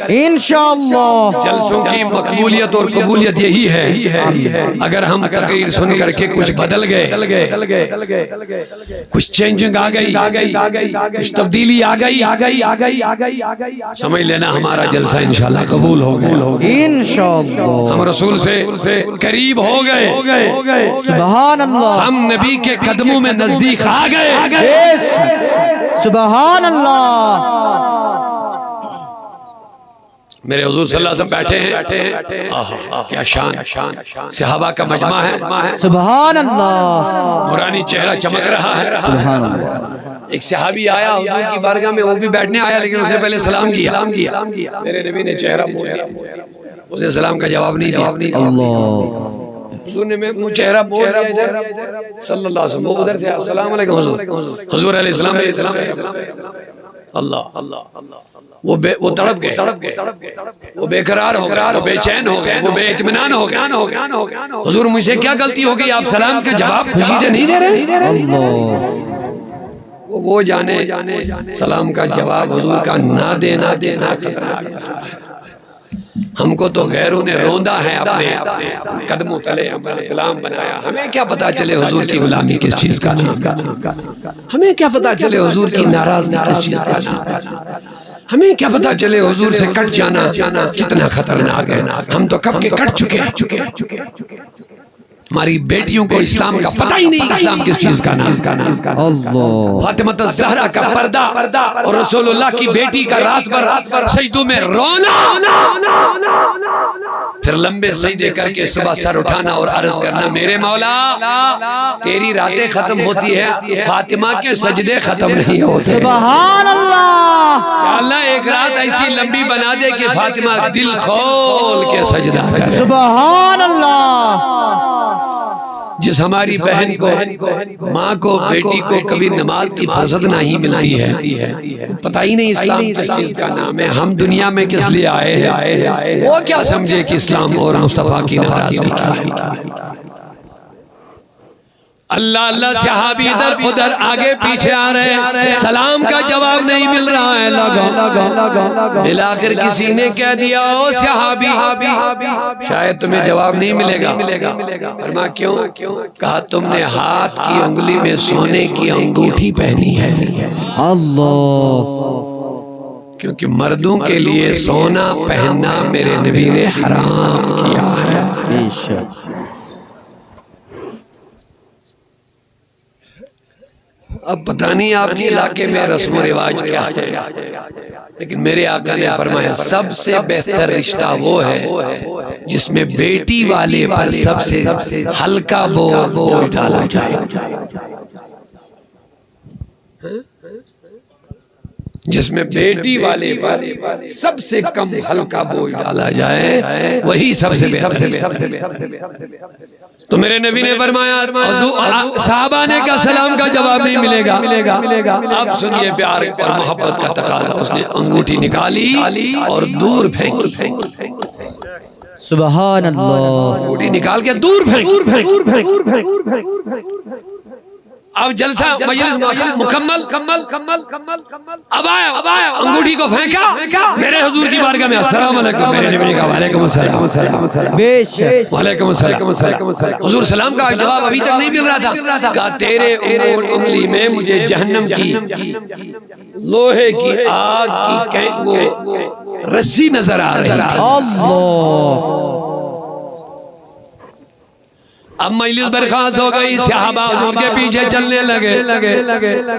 انشاءاللہ۔ جلسوں کی مقبولیت اور قبولیت یہی ہے، اگر ہم تقریر سن کر کے کچھ بدل گئے، کچھ چینجنگ آ گئی، کچھ تبدیلی آ گئی، سمجھ لینا ہمارا جلسہ انشاءاللہ قبول ہو گیا، انشاءاللہ ہم رسول سے قریب ہو گئے، سبحان اللہ، ہم نبی کے قدموں میں نزدیک آ گئے، سبحان اللہ۔ میرے حضور صلی اللہ علیہ وسلم بیٹھے ہیں، کیا شان، صحابہ کا مجمع ہے، سبحان اللہ، نورانی چہرہ چمک رہا ہے، سبحان اللہ۔ ایک صحابی آیا حضور کی بارگاہ میں، وہ بھی بیٹھنے آیا لیکن اسے پہلے سلام کیا، میرے نبی نے چہرہ موڑ دیا، اسے سلام کا جواب نہیں دیا، اللہ، حضور نے منہ چہرہ موڑ دیا صلی اللہ علیہ وسلم، وہ ادھر سے السلام علیکم حضور، حضور علیہ السلام، اللہ، وہ تڑپ گئے، وہ بے قرار ہو گئے، وہ بے چین ہو گئے، وہ بے اطمینان ہو گئے، حضور مجھ سے کیا غلطی ہو گئی، آپ سلام کا جواب خوشی سے نہیں دے رہے؟ وہ جانے سلام کا جواب حضور کا نہ دینا کتنا خطرناک مسئلہ ہے۔ ہم کو تو غیروں نے روندا ہے اپنے قدموں تلے، ہمیں غلام بنایا، ہمیں کیا پتا چلے حضور کی غلامی کس چیز کا نام، ہمیں کیا پتا چلے حضور کی ناراضگی کس چیز کا نام، ہمیں کیا پتا چلے حضور سے کٹ جانا کتنا خطرناک ہے۔ ہم تو کب کے کٹ چکے ہیں۔ ہماری بیٹیوں کو اسلام کا پتہ ہی نہیں، اسلام کس چیز کا نام۔ اللہ فاطمہ الزہرا کا پردہ اور رسول اللہ کی بیٹی کا رات بھر سجدوں میں رونا، پھر لمبے سجدے کر کے صبح سر اٹھانا اور عرض کرنا میرے مولا تیری راتیں ختم ہوتی ہے، فاطمہ کے سجدے ختم نہیں ہوتے۔ سبحان اللہ، یا اللہ ایک رات ایسی لمبی بنا دے کہ فاطمہ دل کھول کے سجدہ کرے۔ سبحان اللہ، جس ہماری بہن کو، ماں کو، بیٹی کو کبھی نماز کی فرصت نہیں ملتی ہے، پتہ ہی نہیں اسلام کس چیز کا نام ہے، ہم دنیا میں کس لیے آئے ہیں، وہ کیا سمجھے کہ اسلام اور مصطفیٰ کی ناراضگی کیا ہے۔ اللہ اللہ صحابی ادھر ادھر آگے پیچھے آ رہے ہیں، سلام کا جواب نہیں مل رہا ہے۔ لگا بالآخر کسی نے کہہ دیا او صحابی شاید تمہیں جواب نہیں ملے گا۔ فرمایا کیوں؟ کہا تم نے ہاتھ کی انگلی میں سونے کی انگوٹھی پہنی ہے۔ اللہ، کیونکہ مردوں کے لیے سونا پہننا میرے نبی نے حرام کیا ہے۔ بے شک، اب پتہ نہیں آپ کے علاقے میں رسم و رواج کیا ہے، لیکن میرے آقا نے فرمایا سب سے بہتر رشتہ وہ ہے جس میں بیٹی والے پر سب سے ہلکا بوجھ ڈالا جائے، جس میں بیٹی والے پر سب سے کم ہلکا بوجھ ڈالا جائے وہی سب سے بہتر ہے۔ تو میرے نبی نے فرمایا صحابہ نے کہا سلام کا جواب نہیں ملے گا۔ اب سنیے پیار اور محبت کا تقاضا، اس نے انگوٹھی نکالی اور دور پھینکی۔ سبحان اللہ، انگوٹھی نکال کے دور پھینکی۔ اب جلسہ مجلس مکمل، اب آیا انگوٹھی کو پھینکا میرے حضور کی بارگاہ میں، السلام علیکم۔ میرے نبی نے کہا وعلیکم السلام۔ بے شک، وعلیکم السلام۔ حضور سلام کا جواب ابھی تک نہیں مل رہا تھا، کہا تیرے انگلی میں مجھے جہنم کی لوہے کی آگ کی وہ رسی نظر آ رہی تھی۔ اللہ، اب مجلس برخاست ہو گئی، صحابہ حضور کے پیچھے چلنے لگے۔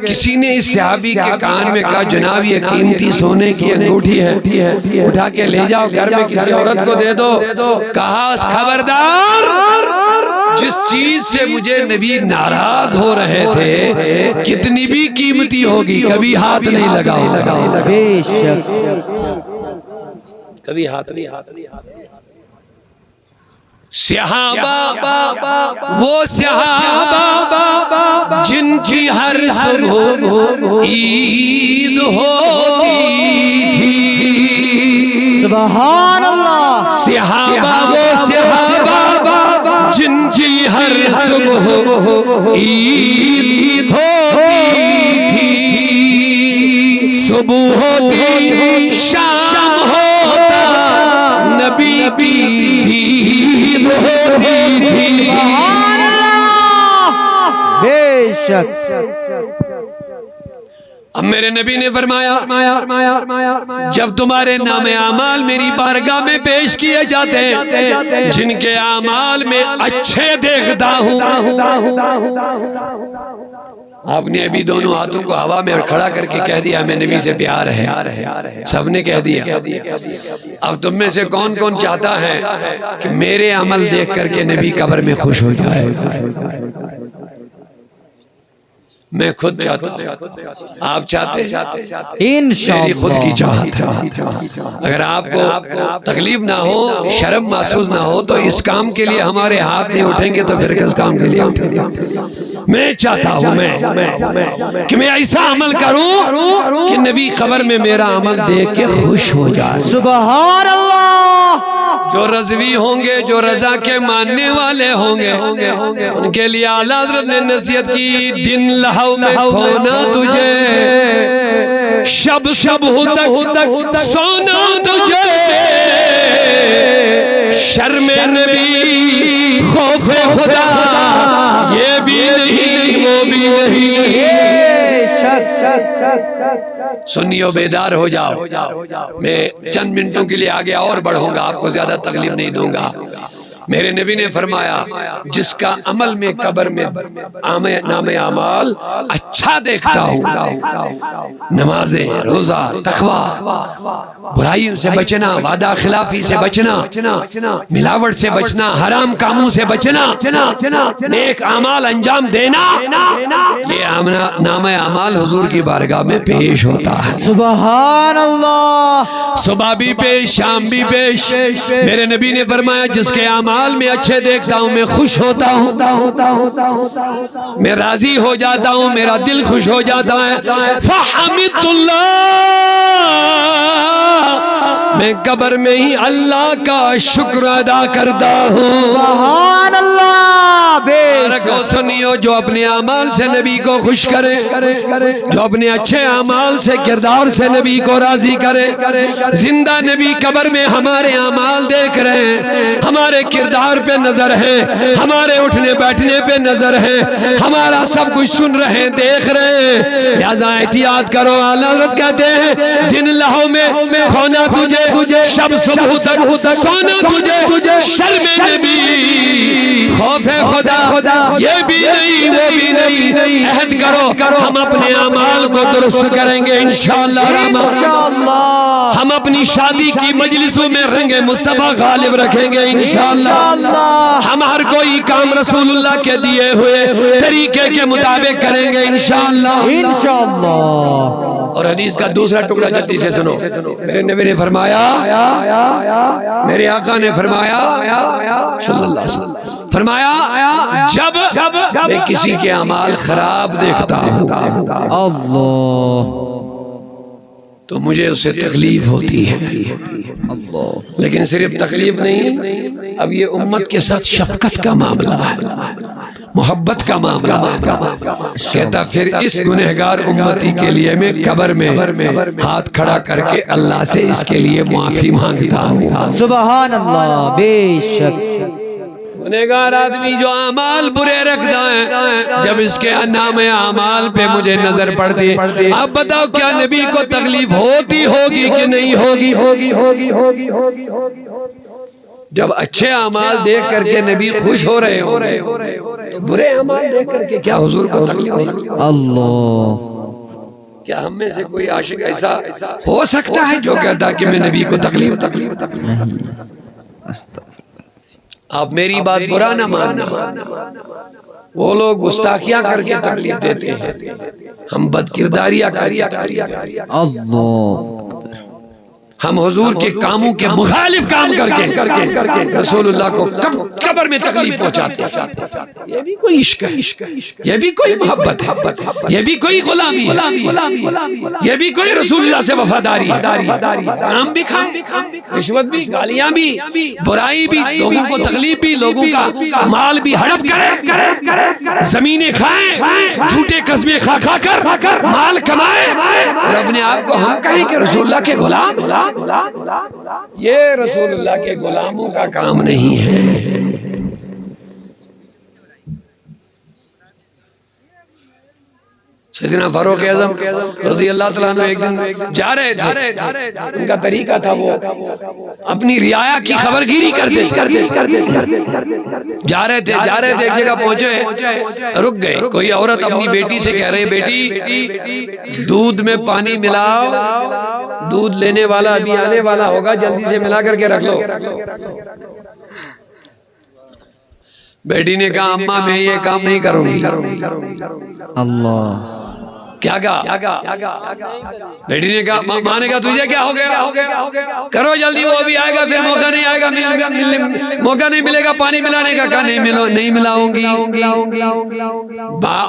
کسی نے اس صحابی کے کان میں کہا جناب یہ قیمتی سونے کی انگوٹھی ہے، اٹھا کے لے جاؤ گھر میں کسی عورت کو دے دو۔ کہا خبردار، جس چیز سے مجھے نبی ناراض ہو رہے تھے کتنی بھی قیمتی ہوگی کبھی ہاتھ نہیں لگاؤ، بے شک، کبھی ہاتھ نہیں۔ صحابہ وہ صحابہ جن کی ہر صبح عید ہوتی تھی۔ سبحان اللہ، صحابہ وہ صحابہ جن کی ہر صبح عید ہوتی تھی۔ صبح ہوتی شام ہوتا نبی بھی سبحان اللہ، بے شک۔ اب میرے نبی نے فرمایا جب تمہارے نام اعمال میری بارگاہ میں پیش کیے جاتے ہیں جن کے اعمال میں اچھے دیکھتا ہوں، آپ نے ابھی دونوں ہاتھوں کو ہوا میں کھڑا کر کے کہہ دیا ہمیں نبی سے پیار ہے، سب نے کہہ دیا۔ اب تم میں سے کون کون چاہتا ہے کہ میرے عمل دیکھ کر کے نبی قبر میں خوش ہو جائے؟ میں خود چاہتا ہوں، آپ چاہتے ہیں؟ میری خود کی چاہت ہے۔ اگر آپ کو تکلیف نہ ہو، شرم محسوس نہ ہو تو اس کام کے لیے ہمارے ہاتھ نہیں اٹھیں گے تو پھر کس کام کے لیے اٹھیں گے؟ میں چاہتا ہوں کہ میں ایسا عمل کروں کہ نبی قبر میں میرا عمل دیکھ کے خوش ہو جائے۔ سبحان اللہ، جو رضوی ہوں گے، جو رضا کے ماننے والے ہوں گے، ان کے لیے اعلیٰ حضرت نے نصیحت کی، دن لہو میں کھونا تجھے، شب صبح تک سونا تجھے، شرم نبی خوف خدا یہ بھی نہیں وہ بھی نہیں۔ سنیو بیدار ہو جاؤ۔ میں چند منٹوں کے لیے آگے اور بڑھوں گا، آپ کو زیادہ تکلیف نہیں دوں گا۔ میرے نبی نے فرمایا جس کا عمل میں قبر میں نام اعمال اچھا دیکھتا ہوں، نمازیں، روزہ، تقوی، برائیوں سے بچنا، وعدہ خلافی سے بچنا، ملاوٹ سے بچنا، حرام کاموں سے بچنا، نیک اعمال انجام دینا، یہ نام اعمال حضور کی بارگاہ میں پیش ہوتا ہے۔ سبحان اللہ۔ صبح بھی پیش، شام بھی پیش۔ میرے نبی نے فرمایا جس کے اعمال میں اچھے دیکھتا ہوں میں خوش ہوتا ہوں، میں راضی ہو جاتا ہوں، میرا دل خوش ہو جاتا ہے۔ فحمدت اللہ، میں قبر میں ہی اللہ کا شکر ادا کرتا ہوں۔ سبحان اللہ۔ کو سنیو، جو اپنے اعمال سے نبی کو خوش کرے، جو اپنے اچھے اعمال سے کردار سے نبی کو راضی کرے، زندہ نبی قبر میں ہمارے اعمال دیکھ رہے ہیں، ہمارے کردار پہ نظر ہے، ہمارے اٹھنے بیٹھنے پہ نظر ہے، ہمارا سب کچھ سن رہے ہیں، دیکھ رہے ہیں۔ لہذا احتیاط کرو۔ اعلیٰ حضرت کہتے ہیں دن لہو میں کھونا تجھے، شب صبح تک سونا تجھے، شرم نبی خوف خدا یہ بھی نہیں وہ بھی نہیں۔ عہد کرو ہم اپنے اعمال کو درست کریں گے انشاءاللہ الرحمن۔ ہم اپنی شادی کی مجلسوں میں رنگ مصطفیٰ غالب رکھیں گے انشاءاللہ۔ ہم ہر کوئی کام رسول اللہ کے دیے ہوئے طریقے کے مطابق کریں گے انشاءاللہ۔ اور حدیث کا دوسرا ٹکڑا جلدی سے سنو۔ میرے نبی نے فرمایا، میرے آقا نے فرمایا صلی اللہ علیہ وسلم، فرمایا جب میں کسی کے اعمال خراب دیکھتا ہوں اللہ تو مجھے اس سے تکلیف ہوتی ہے، لیکن صرف تکلیف نہیں، اب یہ امت کے ساتھ شفقت کا معاملہ ہے، محبت کا معاملہ ہے۔ کہتا پھر اس گنہگار امتی کے لیے میں قبر میں ہاتھ کھڑا کر کے اللہ سے اس کے لیے معافی مانگتا ہوں۔ سبحان اللہ۔ بے شک گنہگار آدمی جو اعمال برے رکھتا ہے، جب اس کے نام اعمال پہ مجھے نظر پڑتی ہے، آپ بتاؤ کیا نبی کو تکلیف ہوتی ہوگی کہ نہیں ہوگی؟ جب اچھے اعمال دیکھ کر کے نبی خوش ہو رہے ہو تو برے اعمال دیکھ کر کے کیا حضور کو تکلیف ہوگی؟ اللہ۔ کیا ہم میں سے کوئی عاشق ایسا ہو سکتا ہے جو کہتا کہ میں نبی کو تکلیف؟ آپ میری بات برا نہ ماننا، وہ لوگ گستاخیاں کر کے تکلیف دیتے ہیں، ہم بدکرداریاں اللہ، ہم حضور کے کاموں کے مخالف کام کر کے رسول اللہ کو قبر میں تکلیف پہنچاتے ہیں۔ یہ بھی کوئی عشق ہے، یہ بھی کوئی محبت ہے، یہ بھی کوئی غلامی ہے، یہ بھی کوئی رسول اللہ سے وفاداری ہے۔ کام بھی کھائیں، رشوت بھی، گالیاں بھی، برائی بھی، لوگوں کو تکلیف بھی، لوگوں کا مال بھی ہڑپ کریں، زمینیں کھائیں، جھوٹے قسمیں کھا کر مال کمائیں، اور اپنے آپ کو ہم کہیں کہ رسول اللہ کے غلام۔ یہ رسول اللہ کے غلاموں کا کام نہیں ہے۔ سیدنا فاروق اعظم رضی اللہ تعالیٰ عنہ ایک دن جا رہے تھے، ان کا طریقہ تھا وہ اپنی رعایا کی خبرگیری کرتے تھے، جا رہے تھے ایک جگہ پہنچے، رک گئے، کوئی عورت اپنی بیٹی سے کہہ رہی بیٹی دودھ میں پانی ملاؤ، دودھ لینے والا ابھی آنے والا ہوگا، جلدی سے ملا کر کے رکھ لو۔ بیٹی نے کہا اماں میں یہ کام نہیں کروں گی۔ اللہ کیا کہا؟ بیٹی نے کہا، ماں نے کہا تجھے کیا ہو گیا؟ کرو جلدی، وہ ابھی آئے گا، پھر موقع نہیں آئے گا، موقع نہیں ملے گا پانی ملانے کا۔ کہا نہیں ملاؤں گی۔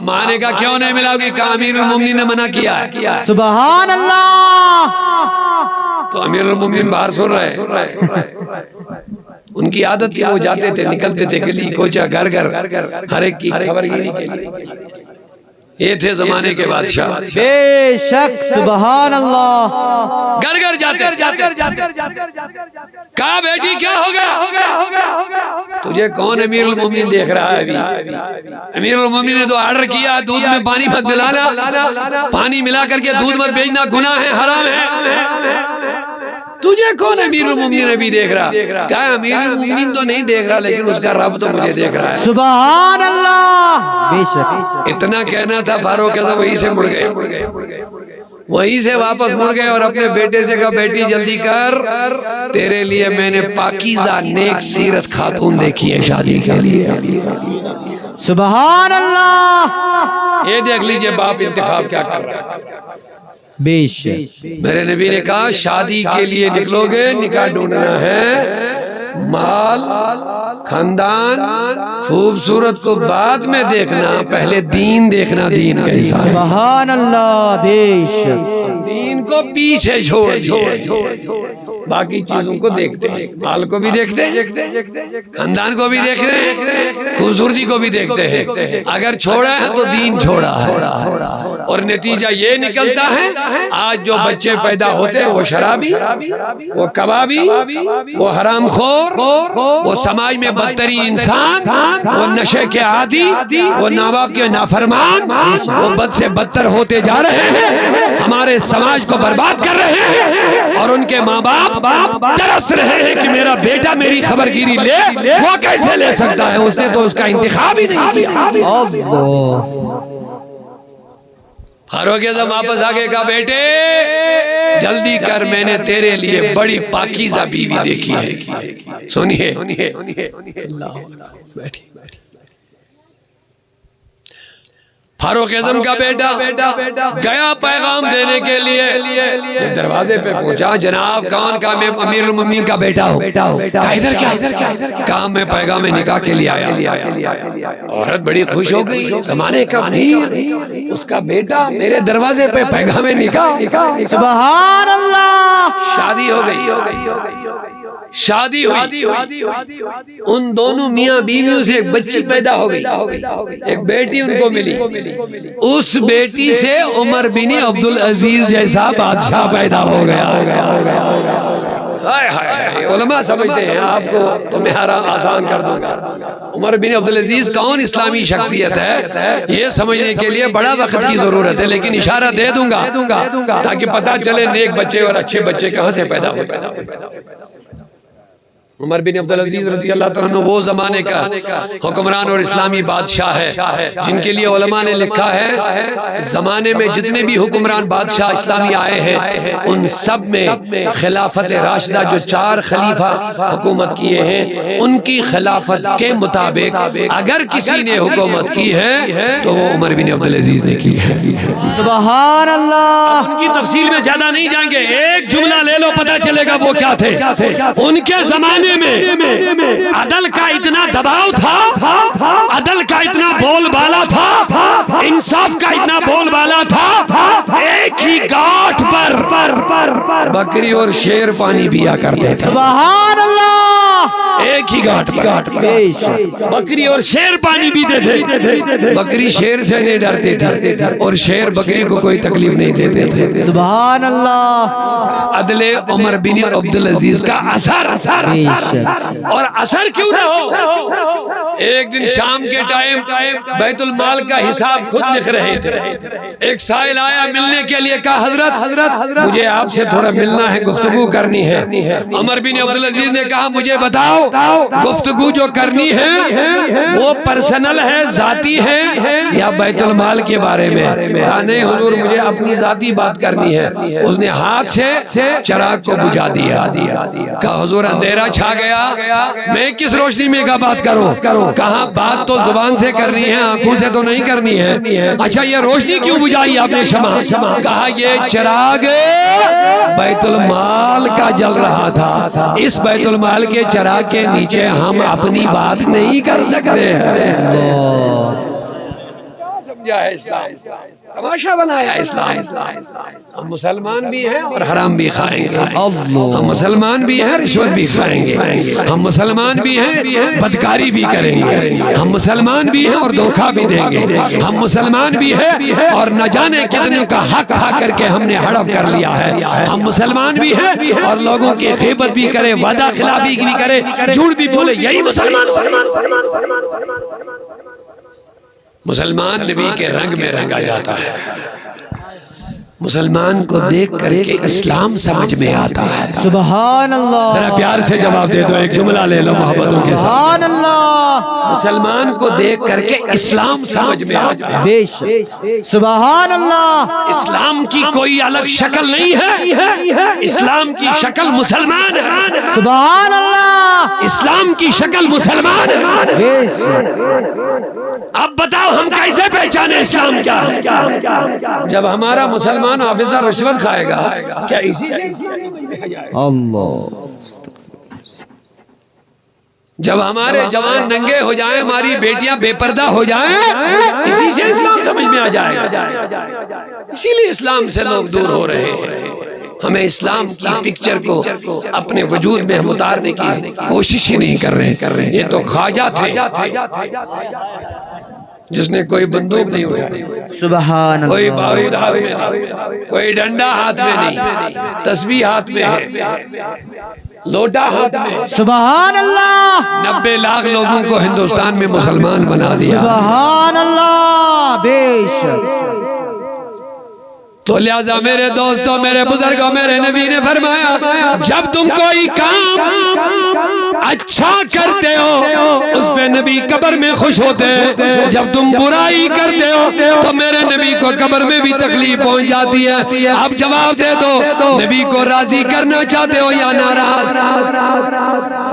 ماں نے کہا کیوں نہیں ملاؤ گی؟ کہا امیر المومنین نے منع کیا ہے۔ سبحان اللہ۔ تو امیر المومنین باہر سن رہے ہیں، ان کی عادت تھی، وہ جاتے تھے، نکلتے تھے گلی کوچہ گھر گھر ہر ایک کی خبر گیری کے لیے. یہ تھے زمانے کے بادشاہ. بے شک سبحان اللہ. گھر گھر جاتے. کہا بیٹی کیا ہو گیا؟ تجھے کون امیر المومنین دیکھ رہا ہے ابھی؟ امیر المومنین نے تو آرڈر کیا دودھ میں پانی مت ملانا، پانی ملا کر کے دودھ مت بیچنا، گناہ ہے، حرام ہے. تجھے کون امیر المومنین ابھی دیکھ رہا؟ کہا امیر المومنین تو نہیں دیکھ رہا، لیکن اس کا رب تو مجھے دیکھ رہا ہے. سبحان اللہ. بے شک. اتنا کہنا تھا، فاروق اعظم وہیں سے مڑ گئے، وہیں سے واپس مڑ گئے اور اپنے بیٹے سے کہا بیٹی جلدی کر، تیرے لیے میں نے پاکیزہ نیک سیرت خاتون دیکھی ہے شادی کے لیے. سبحان اللہ. یہ دیکھ لیجئے باپ انتخاب کیا کر رہا ہے. بے شک. میرے نبی نے کہا شادی کے لیے نکلو گے، نکاح ڈھونڈنا ہے، مال خاندان خوبصورت کو بعد میں دیکھنا، پہلے دین دیکھنا، دین کا حساب. سبحان اللہ. بے شک. دین کو پیچھے چھوڑ دیے، باقی چیزوں کو دیکھتے ہیں، مال کو بھی دیکھتے ہیں، خاندان کو بھی دیکھتے ہیں، خوبصورتی کو بھی دیکھتے ہیں. اگر چھوڑا ہے تو دین چھوڑا ہے. اور نتیجہ یہ نکلتا ہے آج جو بچے پیدا ہوتے ہیں وہ شرابی، وہ کبابی، وہ حرام خور، وہ سماج میں بدترین انسان، وہ نشے کے عادی، وہ ماں باپ کے نافرمان، وہ بد سے بدتر ہوتے جا رہے ہیں، ہمارے سماج کو برباد کر رہے ہیں. اور ان کے ماں باپ ترس رہے ہیں کہ میرا بیٹا میری خبر گیری لے، وہ کیسے لے سکتا ہے؟ اس نے تو اس کا انتخاب ہی نہیں کیا. فاروق اعظم واپس آگے کہا بیٹے جلدی کر، میں نے تیرے لیے بڑی پاکیزہ بیوی دیکھی ہے. سنیے بیٹھی. فاروق اعظم کا بیٹا گیا پیغام دینے کے لیے، جب دروازے پہ پہنچا جناب کون؟ کہا میں امیر المومنین کا بیٹا ہوں. کہا ادھر کیا؟ کہا میں پیغام نکاح کے لیے آیا. عورت بڑی خوش ہو گئی، زمانے کا امیر، اس کا بیٹا میرے دروازے پہ پیغام نکاح. سبحان اللہ. شادی ہو گئی. شادی ہوئی، ان دونوں میاں بیویوں سے ایک بچی پیدا ہو گئی، ایک بیٹی ان کو ملی. اس بیٹی سے عمر بن عبدالعزیز جیسا بادشاہ پیدا ہو گیا. علماء سمجھتے ہیں آپ کو تو میں آسان کر دوں گا. عمر بن عبدالعزیز کون اسلامی شخصیت ہے یہ سمجھنے کے لیے بڑا وقت کی ضرورت ہے، لیکن اشارہ دے دوں گا تاکہ پتہ چلے نیک بچے اور اچھے بچے کہاں سے پیدا ہوئے. عمر بن عبدالعزیز رضی اللہ تعالیٰ عنہ وہ زمانے کا حکمران اور اسلامی بادشاہ ہے جن کے لیے علماء نے لکھا ہے زمانے میں جتنے بھی حکمران بادشاہ اسلامی آئے ہیں ان سب میں خلافت راشدہ جو 4 خلیفہ حکومت کیے ہیں ان کی خلافت کے مطابق اگر کسی نے حکومت کی ہے تو وہ عمر بن عبدالعزیز نے کی ہے. سبحان اللہ. ان کی تفصیل میں زیادہ نہیں جائیں گے، ایک جملہ لے لو پتہ چلے گا وہ کیا تھے. ان کے زمانے میں عدل کا اتنا دباؤ تھا، عدل کا اتنا بول بالا تھا، انصاف کا اتنا بول بالا تھا، ایک ہی گھاٹ پر بکری اور شیر پانی پیا کرتے تھے. سبحان اللہ. ایک ہی گھاٹ پر بکری اور شیر پانی پیتے تھے. بکری شیر سے نہیں ڈرتے تھے اور شیر بکری کو کوئی تکلیف نہیں دیتے تھے. سبحان اللہ. عدل عمر بن عبدالعزیز کا اثر، اور اثر کیوں نہ ہو. ایک دن شام کے ٹائم بیت المال کا حساب خود لکھ رہے تھے. ایک سائل آیا ملنے کے لیے، کہا حضرت مجھے آپ سے تھوڑا ملنا ہے، گفتگو کرنی ہے. عمر بن عبدالعزیز نے کہا مجھے بتاؤ گفتگو جو کرنی ہے وہ پرسنل ہے، ذاتی ہے یا بیت المال کے بارے میں؟ کہا نہیں حضور مجھے اپنی ذاتی بات کرنی ہے. اس نے ہاتھ سے چراغ کو بجھا دیا. کہا حضور اندھیرا چھا گیا، میں کس روشنی میں کا بات کروں؟ کہا بات تو زبان سے کرنی ہے، آنکھوں سے تو نہیں کرنی ہے. اچھا یہ روشنی کیوں بجھائی آپ نے شمع؟ کہا یہ چراغ بیت المال کا جل رہا تھا، اس بیت المال کے چراغ کے نیچے ہم اپنی بات نہیں کر سکتے ہیں. سمجھا ہے اسلام. تماشا بنایا اسلام. ہم مسلمان بھی ہیں اور حرام بھی کھائیں گے, ہم مسلمان بھی ہیں رشوت بھی کھائیں گے, ہم مسلمان بھی ہیں بدکاری بھی کریں گے, ہم مسلمان بھی ہیں اور دھوکہ بھی دیں گے, ہم مسلمان بھی ہیں اور نہ جانے کتنے کا حق کھا کر کے ہم نے ہڑپ کر لیا ہے, ہم مسلمان بھی ہیں اور لوگوں کی غیبت بھی کرے, وعدہ خلافی بھی کرے, جھوٹ بھی بولے, یہی مسلمان. مسلمان نبی کے رنگ میں رنگا جاتا ہے. مسلمان کو دیکھ کر کے اسلام سمجھ میں آتا ہے. سبحان اللہ. ذرا پیار سے جواب دے دو, ایک جملہ لے لو محبتوں کے ساتھ. سبحان اللہ. مسلمان کو دیکھ کر کے اسلام سمجھ میں آتا ہے. بے شک. سبحان اللہ. اسلام کی کوئی الگ شکل نہیں ہے, اسلام کی شکل مسلمان ہے. سبحان اللہ. اسلام کی شکل مسلمان ہے. بے شک. اب بتاؤ ہم کیسے پہچانے اسلام کیا ہے؟ جب ہمارا مسلمان آفیسر رشوت کھائے گا, کیا اسی سے اسلام سمجھ میں آ جائے گا؟ اللہ. جب ہمارے جوان ننگے ہو جائیں, ہماری بیٹیاں بے پردہ ہو جائیں, اسی سے اسلام سمجھ میں آ جائے گا. اسی لیے اسلام سے لوگ دور ہو رہے ہیں. ہمیں اسلام کی پکچر کو اپنے وجود میں ہم اتارنے کی کوشش ہی نہیں کر رہے. یہ تو خواجہ تھے جس نے کوئی بندوق نہیں اٹھائی, سبحان اللہ. کوئی بارود ہاتھ میں نہیں, کوئی ڈنڈا ہاتھ میں نہیں, تسبیح ہاتھ میں ہے, لوٹا ہاتھ میں. سبحان اللہ. 90 لاکھ لوگوں کو ہندوستان میں مسلمان بنا دیا. سبحان اللہ. بے شک. تو لہذا میرے دوستوں, میرے بزرگوں, میرے نبی نے فرمایا جب تم کوئی کام اچھا کرتے ہو اس پہ نبی قبر میں خوش ہوتے ہیں, جب تم برائی کرتے ہو تو میرے نبی کو قبر میں بھی تکلیف پہنچ جاتی ہے. اب جواب دے دو, نبی کو راضی کرنا چاہتے ہو یا ناراض؟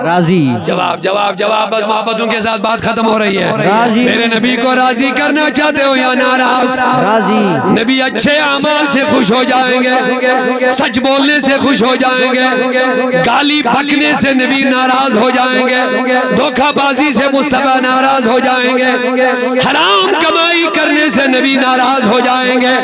راضی. جواب جواب جواب. بس محبتوں کے ساتھ بات ختم ہو رہی ہے. راضی. میرے نبی کو راضی کرنا چاہتے ہو یا ناراض؟ راضی. نبی اچھے اعمال سے خوش ہو جائیں گے, سچ بولنے سے خوش ہو جائیں گے, گالی بکنے سے نبی ناراض ہو جائیں گے, دھوکہ بازی سے مصطفیٰ ناراض ہو جائیں گے, حرام کمائی کرنے سے نبی ناراض ہو جائیں گے,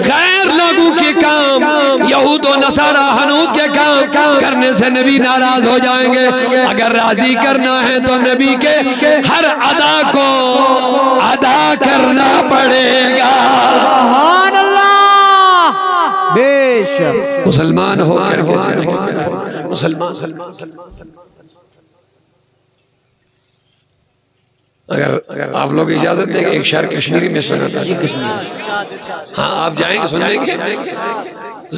غیر لوگوں کے کام, یہود و نصارہ حنود کے کام کرنے سے نبی ناراض ہو جائیں گے. اگر راضی کرنا ہے تو نبی کے ہر ادا کو ادا کرنا پڑے گا. سبحان اللہ. بے شک. مسلمان ہو کر کے مسلمان. اگر آپ لوگ اجازت دیں گے ایک شعر کشمیری میں سناتا ہوں. ہاں آپ جائیں گے سن لیں گے.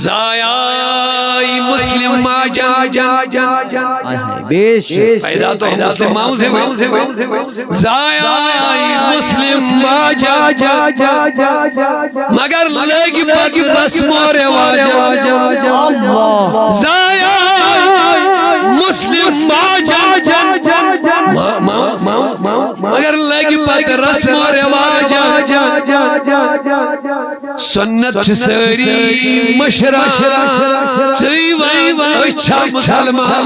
زایائی مسلم ما جا جا جا جا بے شک. پیدا تو ہم مسلمانوں سے ہوئے. زایائی مسلم ما جا جا جا جا مگر لگ بد رسم و رواج. زایائی مسلم ما جا جا مگر لگ بد رسم و رواج. سنت سری مشرا اچھا مسلمان.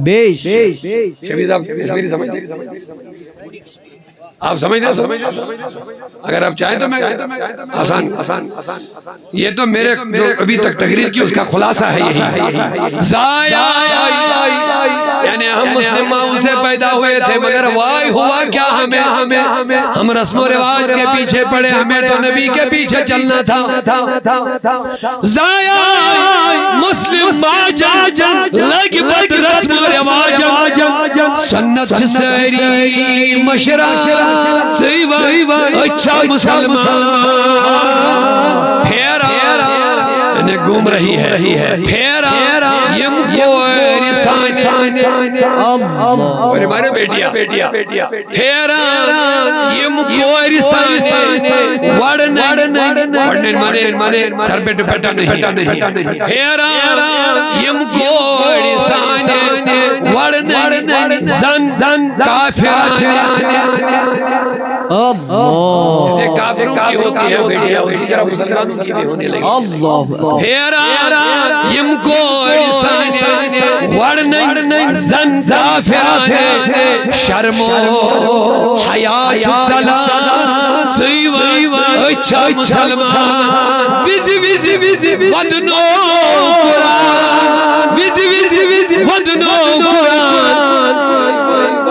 بے شک. شبیر صاحب کشمیری سمجھتے آپ سمجھ رہے. اگر آپ چاہیں تو میں آسان, یہ تو میرے جو ابھی تک تقریر کی اس کا خلاصہ ہے یہی. زایا یعنی ہم مسلمانوں سے پیدا ہوئے تھے مگر وائی ہوا کیا ہمیں, ہم رسم و رواج کے پیچھے پڑے, ہمیں تو نبی کے پیچھے چلنا تھا. زایا مسلم باجا لگ بد رسم و رواج. سنت سری مشرا اچھا مسلمان. پھیرا انہیں گھوم رہی ہے, پھیرا یم کو رسانے اور ہمارے بیٹیا پھیرا یم کو رسانے وڑنے مانے سر پہ دوپٹہ نہیں. پھیرا یم کو رسانے وڑنے زن کافرانے. کافروں کی ہوتی ہے بیٹیا, اسی طرح مسلمانوں کی بھی ہونے لگی. پھیرا یم کو رسانے ورنہ زن کافرانے شرم و حیا چلان سیوان اچھا مسلمان ویزی ویزی ویزی ودنو قرآن ویزی ویزی ودنو قرآن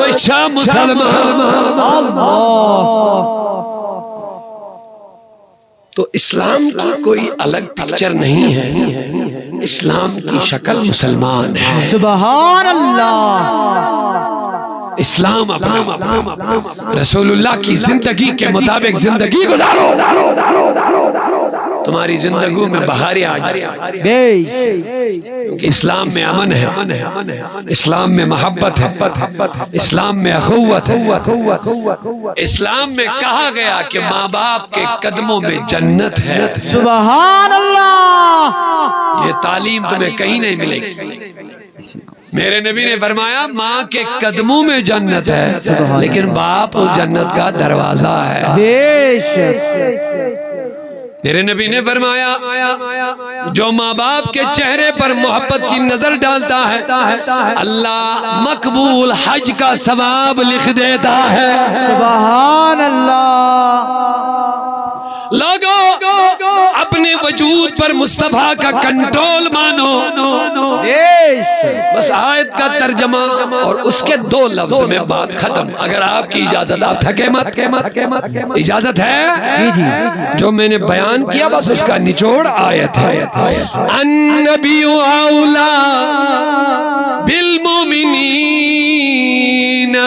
اچھا مسلمان تو اسلام کی کوئی الگ پکچر نہیں ہے، اسلام کی شکل مسلمان ہے۔ سبحان اللہ۔ اسلام اپنا رسول اللہ کی زندگی کے مطابق زندگی گزارو، تمہاری زندگی میں بہاریں آ جائیں۔ کیونکہ اسلام میں امن ہے، اسلام میں محبت ہے، اسلام میں اخوت ہے، اسلام میں کہا گیا کہ ماں باپ کے قدموں میں جنت ہے۔ سبحان اللہ۔ یہ تعلیم تمہیں کہیں نہیں ملے گی۔ میرے نبی نے فرمایا ماں کے قدموں میں جنت ہے لیکن باپ اس جنت کا دروازہ ہے۔ بے شک۔ میرے نبی نے فرمایا جو ماں باپ کے چہرے پر محبت کی نظر ڈالتا ہے اللہ مقبول حج کا ثواب لکھ دیتا ہے۔ سبحان اللہ۔ لوگوں اپنے وجود پر مصطفیٰ کا کنٹرول مانو۔ بس آیت کا ترجمہ اور اس کے 2 لفظ میں بات ختم۔ اگر آپ کی اجازت، آپ تھکے مت، اجازت ہے؟ جو میں نے بیان کیا بس اس کا نچوڑ آیت ہے۔ النبی اولا بالمؤمنین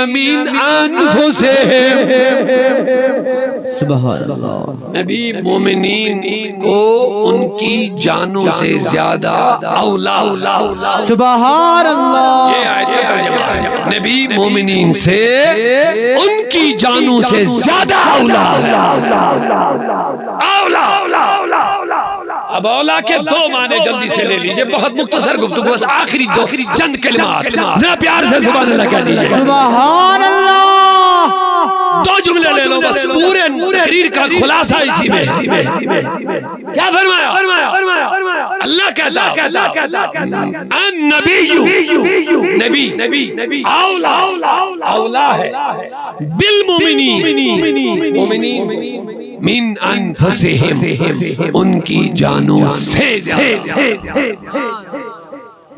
من انفسہم۔ سبحان اللہ۔ نبی مومنین کو ان کی جانوں سے زیادہ اولا۔ سبحان اللہ۔ یہ آیت کا ترجمہ ہے، نبی مومنین سے ان کی جانوں سے زیادہ اولا ہے۔ اولا۔ اب اولا کے 2 معنی جلدی سے لے لیجئے، بہت مختصر گفتگو، بس آخری 2 چند کلمات ذرا پیار سے سبحان اللہ کہہ دیجئے۔ سبحان اللہ۔ 2 جملے لے لو بس، پورے تقریر کا خلاصہ اسی میں ہے۔ کیا فرمایا؟ اللہ کہتا نبی اولا ہے بالمؤمنین من انفسہم، ان کی جانوں سے زیادہ،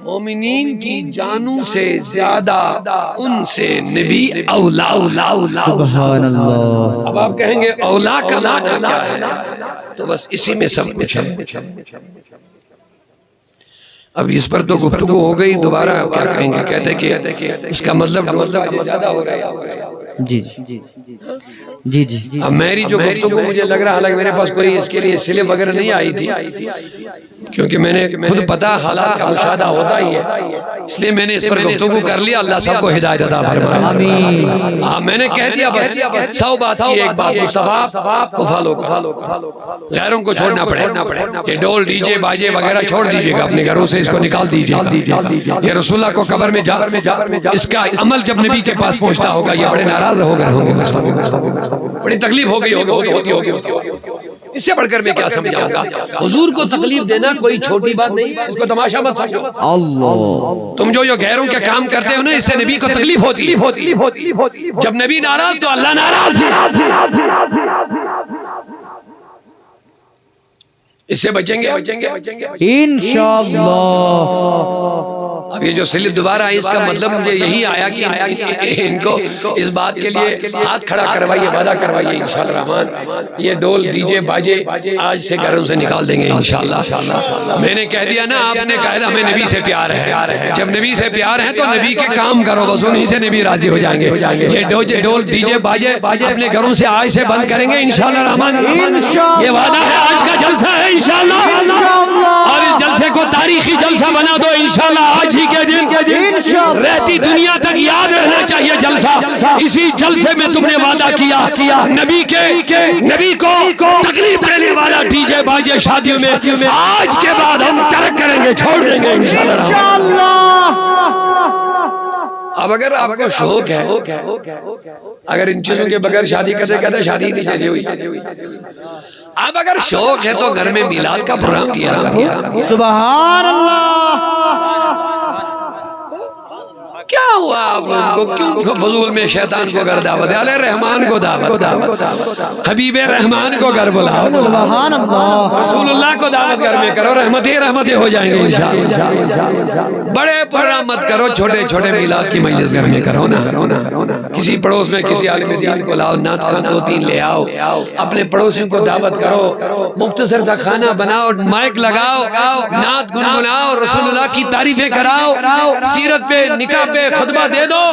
مومنین کی جانوں سے زیادہ ان سے نبی اولا۔ سبحان اللہ۔ اب آپ کہیں گے اولا کا معنی کیا ہے؟ تو بس اسی میں سب کچھ ہے۔ اب اس پر تو گفتگو ہو گئی، دوبارہ کیا کہیں گے؟ کہتے کہ اس کا مطلب زیادہ ہو رہا ہے۔ جی جی جی جی۔ اب میری جو گفتگو مجھے لگ رہا، حالانکہ میرے پاس کوئی اس کے لیے سلپ وغیرہ نہیں آئی تھی، کیونکہ میں نے خود پتا حالات کا مشاہدہ ہوتا ہی ہے، اس لیے میں نے اس پر گفتگو کر لیا۔ اللہ سب کو ہدایت عطا فرمائے۔ آمین۔ میں نے کہہ دیا بس 100 بات کی ایک بات، مصطفیٰ کو فالو کرو، غیروں کو چھوڑنا پڑے۔ یہ ڈول ڈی جے باجے وغیرہ چھوڑ دیجئے گا، اپنے گھروں سے اس کو نکال دیجئے گا۔ یہ رسول اللہ کو قبر میں اس کا عمل جب نبی کے پاس پہنچتا ہوگا یہ بڑے ناراض ہو گئے ہوں گے، بڑی تکلیف ہو گئی ہوگی۔ اس سے بڑھ کر میں کیا سمجھاؤں گا؟ حضور کو تکلیف دینا کوئی چھوٹی بات نہیں، اس کو تماشا مت سمجھو۔ اللہ۔ تم جو غیروں کے کام کرتے ہو نا، اس سے نبی کو تکلیف ہوتی ہے۔ جب نبی ناراض تو اللہ ناراض ہے۔ اس سے بچیں گے انشاءاللہ۔ اب یہ جو سلپ دوبارہ آئی، اس کا مطلب مجھے یہی آیا کہ ان کو اس بات کے لیے ہاتھ کھڑا کروائیے، وعدہ کروائیے انشاءاللہ الرحمن، یہ ڈول ڈی جے باجے آج سے گھروں سے نکال دیں گے انشاءاللہ۔ میں نے کہہ دیا نا، آپ نے کہا ہمیں نبی سے پیار ہے، جب نبی سے پیار ہے تو نبی کے کام کرو، بس انہی سے نبی راضی ہو جائیں گے۔ یہ ڈول ڈی جے باجے اپنے گھروں سے آج سے بند کریں گے انشاءاللہ الرحمن، یہ وعدہ ہے۔ آج کا جلسہ ہے انشاءاللہ، اور اس جلسے کو تاریخی جلسہ بنا دو انشاءاللہ۔ آج ہی کے دن رہتی دنیا تک یاد رہنا چاہیے جلسہ، اسی جلسے میں تم نے وعدہ کیا نبی کو تکلیف دینے والا ڈی جے باجے شادیوں میں آج کے بعد ہم ترک کریں گے، چھوڑ دیں گے انشاءاللہ۔ اب اگر آپ کو شوق ہے، اگر ان چیزوں کے بغیر شادی کرتے کہتے شادی نہیں جیسے ہوئی، اب اگر شوق ہے تو گھر میں میلاد کا پروگرام کیا کرو۔ سبحان اللہ۔ ہوا آپ لوگوں کو؟ کیوں فضول میں شیطان کو گھر دعوت ہے؟ علیہ رحمان کو دعوت کرو، حبیب رحمان کو گھر بلاؤ، سبحان اللہ، رسول اللہ کو دعوت گھر میں کرو، رحمتیں ہو جائیں گے انشاءاللہ۔ بڑے پروگرام مت کرو، چھوٹے چھوٹے میلاد کی مجلس گھر میں کرو نا، کسی پڑوس میں کسی عالم دین کو لاؤ، نعت خواں 2-3 لے آؤ، اپنے پڑوسیوں کو دعوت کرو، مختصر سا کھانا بناؤ، مائک لگاؤ، نعت گنگناؤ، رسول اللہ کی تعریفیں کراؤ، سیرت پہ نکاح پہ خطبہ دے دو،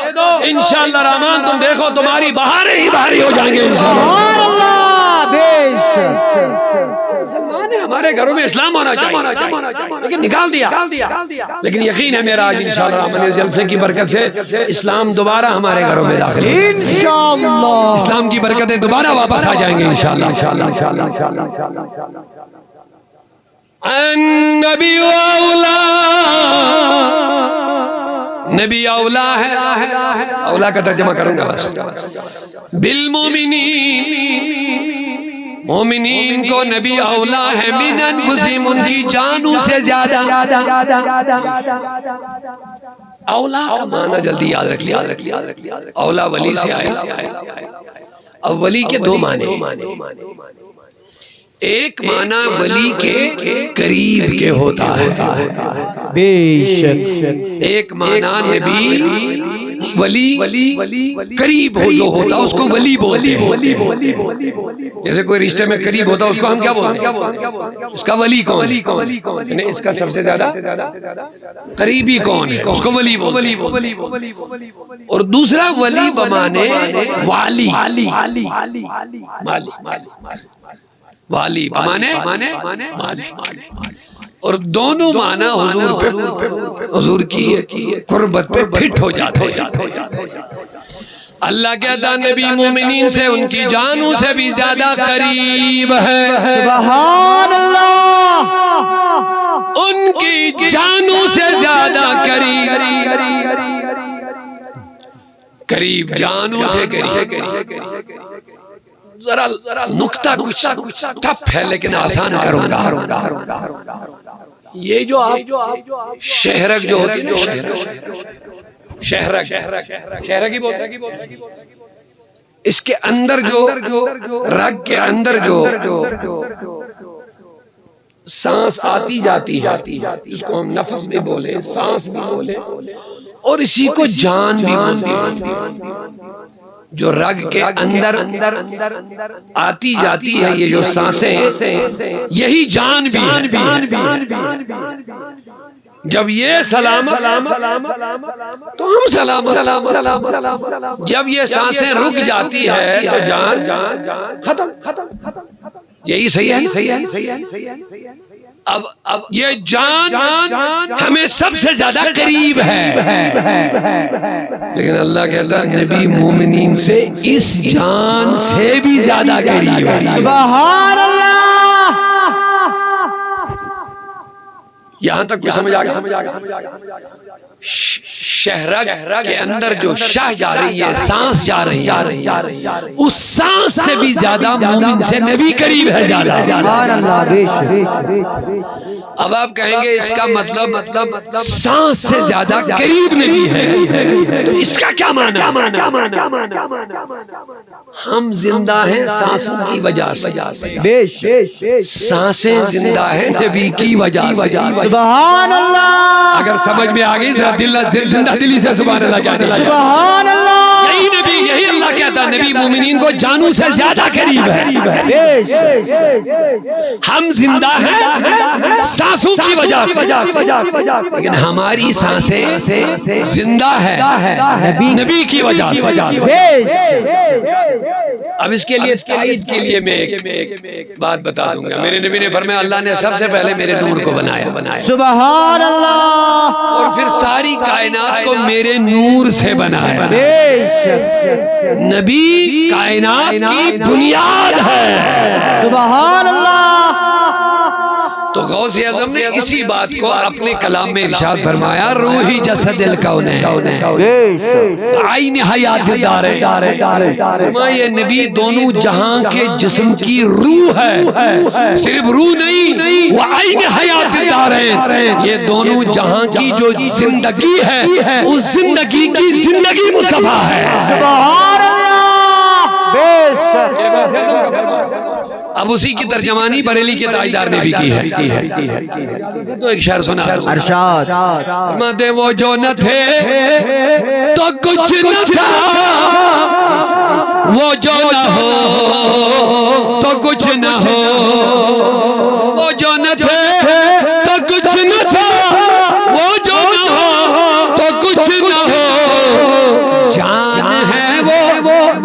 انشاءاللہ رحمان تم دیکھو تمہاری بہاریں ہی بہاری ہو جائیں گے انشاءاللہ۔ سبحان اللہ، بے شک مسلمان ہیں، ہمارے گھروں میں اسلام ہونا چاہیے، لیکن نکال دیا۔ لیکن یقین ہے میرا آج انشاءاللہ رحمان اس جلسے کی برکت سے اسلام دوبارہ ہمارے گھروں میں داخل ہو جائے گا، انشاءاللہ، اسلام کی برکتیں دوبارہ واپس آ جائیں گے انشاءاللہ۔ النبی اولا، نبی اولا ہے، اولا کا ترجمہ کروں گا بس، بالمومنین، مومنین کو نبی اولا ہے، من انفسہم، ان کی جانوں سے زیادہ۔ اولا کا معنی جلدی یاد رکھ لیا، اولا ولی سے آیا۔ اب ولی کے 2 معنی، ایک معنی ولی کے قریب کے ہوتا ہے، بے شک، ایک معنی نبی ولی قریب ہو جو ہوتا اس کو ولی بولتے ہیں۔ جیسے کوئی رشتے میں قریب ہوتا اس کو ہم کیا بولتے ہیں؟ اس کا ولی کون ہے، یعنی اس کا سب سے زیادہ قریبی کون ہے، اس کو ولی بولتے ہیں۔ اور دوسرا ولی بمانے والی، والی بمانے مالک، اور دونوں معنی حضور پہ، حضور کی قربت پہ فٹ ہو جاتے ہیں۔ اللہ کہتا نبی مومنین سے ان کی جانوں سے بھی زیادہ قریب ہے، سبحان اللہ، ان کی جانوں سے زیادہ قریب، جانوں سے قریب۔ ذرا نقطہ کچھ ٹف ہے لیکن آسان کروں گا۔ یہ جو آپ شہرک جو ہوتی ہے نا، شہرک ہی بولتے ہیں، اس کے اندر جو رگ کے اندر جو سانس آتی جاتی ہے، اس کو ہم نفس بھی بولے، سانس بھی بولے، اور اسی کو جان بھی بولتے ہیں۔ جو رگ کے اندر آتی جاتی ہے یہ جو سانسیں، یہی جان بھی ہے۔ جب یہ سلامت تو ہم سلامت، جب یہ سانسیں رک جاتی ہے تو جان ختم۔ یہی صحیح ہے۔ اب یہ جان ہمیں سب سے زیادہ قریب ہے، لیکن اللہ کہتا ہے نبی مومنین سے اس جان سے بھی زیادہ قریب ہے۔ سبحان اللہ، یہاں تک کوئی سمجھ آ گیا؟ شہرک کے اندر جو شاہ جا رہی ہے، سانس جا رہی ہے، اس سانس سے بھی زیادہ مومن سے نبی قریب ہے زیادہ۔ سبحان اللہ، بے شک۔ اب آپ کہیں گے اس کا مطلب سانس سے زیادہ قریب نبی ہے، تو اس کا کیا معنی؟ ہم زندہ ہیں سانسوں کی وجہ سے، بے شک، سانسیں زندہ ہیں نبی کی وجہ سے۔ سبحان اللہ، اگر سمجھ میں آگئی زندہ دلی سے سبحان اللہ کہتے ہیں۔ سبحان اللہ، یہی نبی، یہی اللہ کہتا ہے نبی مومنین کو جانوں سے زیادہ قریب ہے۔ بے شک، ہم زندہ ہیں سانسوں کی وجہ سے، لیکن ہماری سانسیں زندہ ہے نبی کی وجہ سے۔ بے شک، اب اس کے لیے تائید کے لیے میں ایک بات بتا دوں گا۔ میرے نبی نے فرمایا اللہ نے سب سے پہلے میرے نور کو بنایا، سبحان اللہ، اور پھر ساری کائنات کو میرے نور سے بنایا۔ بے شک، نبی کائنات کی بنیاد ہے۔ سبحان اللہ، تو غوث اعظم نے اسی بات کو اپنے کلام میں ارشاد فرمایا، روحی جسد الکون عین حیات دارین، فرمایا نبی دونوں جہاں کے جسم کی روح ہے، صرف روح نہیں، وہ عین حیات دارین، یہ دونوں جہاں کی جو زندگی ہے اس زندگی کی زندگی مصطفیٰ ہے۔ سبحان اللہ، بے شک۔ اب اسی کی ترجمانی بریلی کے تاجدار نے بھی کی ہے، تو ایک شعر سنا ارشاد۔ مدے وہ جو نہ تھے تو کچھ نہ تھا، وہ جو نہ ہو تو کچھ نہ ہو، وہ جو نہ تھے تو کچھ نہ تھا، وہ جو نہ ہو تو کچھ نہ ہو، جان ہے وہ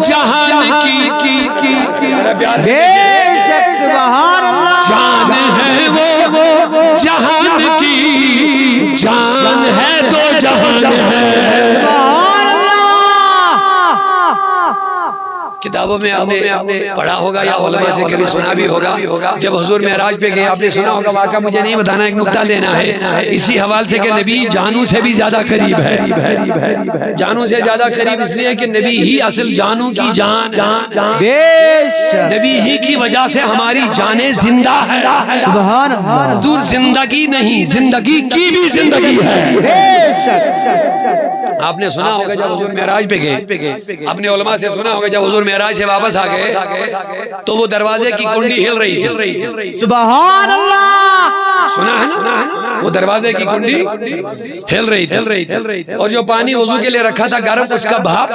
جہان کی، بے شک سبحان اللہ، جان ہے وہ جہان کی، جان ہے تو جہان ہے۔ سبحان اللہ۔ کتابوں میں آپ نے پڑھا ہوگا یا علماء سے کبھی سنا بھی ہوگا، جب حضور معراج پہ گئے آپ نے سنا ہوگا، واقعہ مجھے نہیں بتانا، ایک نقطہ لینا ہے اسی حوالے سے کہ نبی جانوں سے بھی زیادہ قریب ہے، جانوں سے زیادہ قریب اس لیے کہ نبی ہی اصل جانوں کی جان، بے شک نبی ہی کی وجہ سے ہماری جانیں زندہ ہے۔ سبحان اللہ، حضور زندگی نہیں، زندگی کی بھی زندگی ہے۔ بے شک۔ آپ نے سنا ہوگا جب حضور معراج پہ گئے، اپنے علماء سے سنا ہوگا جب حضور معراج سے واپس آ گئے تو وہ دروازے کی کنڈی ہل رہی تھی، سبحان اللہ، سنا ہے نا، وہ دروازے کی کنڈی ہل رہی تھی، اور جو پانی وضو کے لیے رکھا تھا گرم، اس کا بھاپ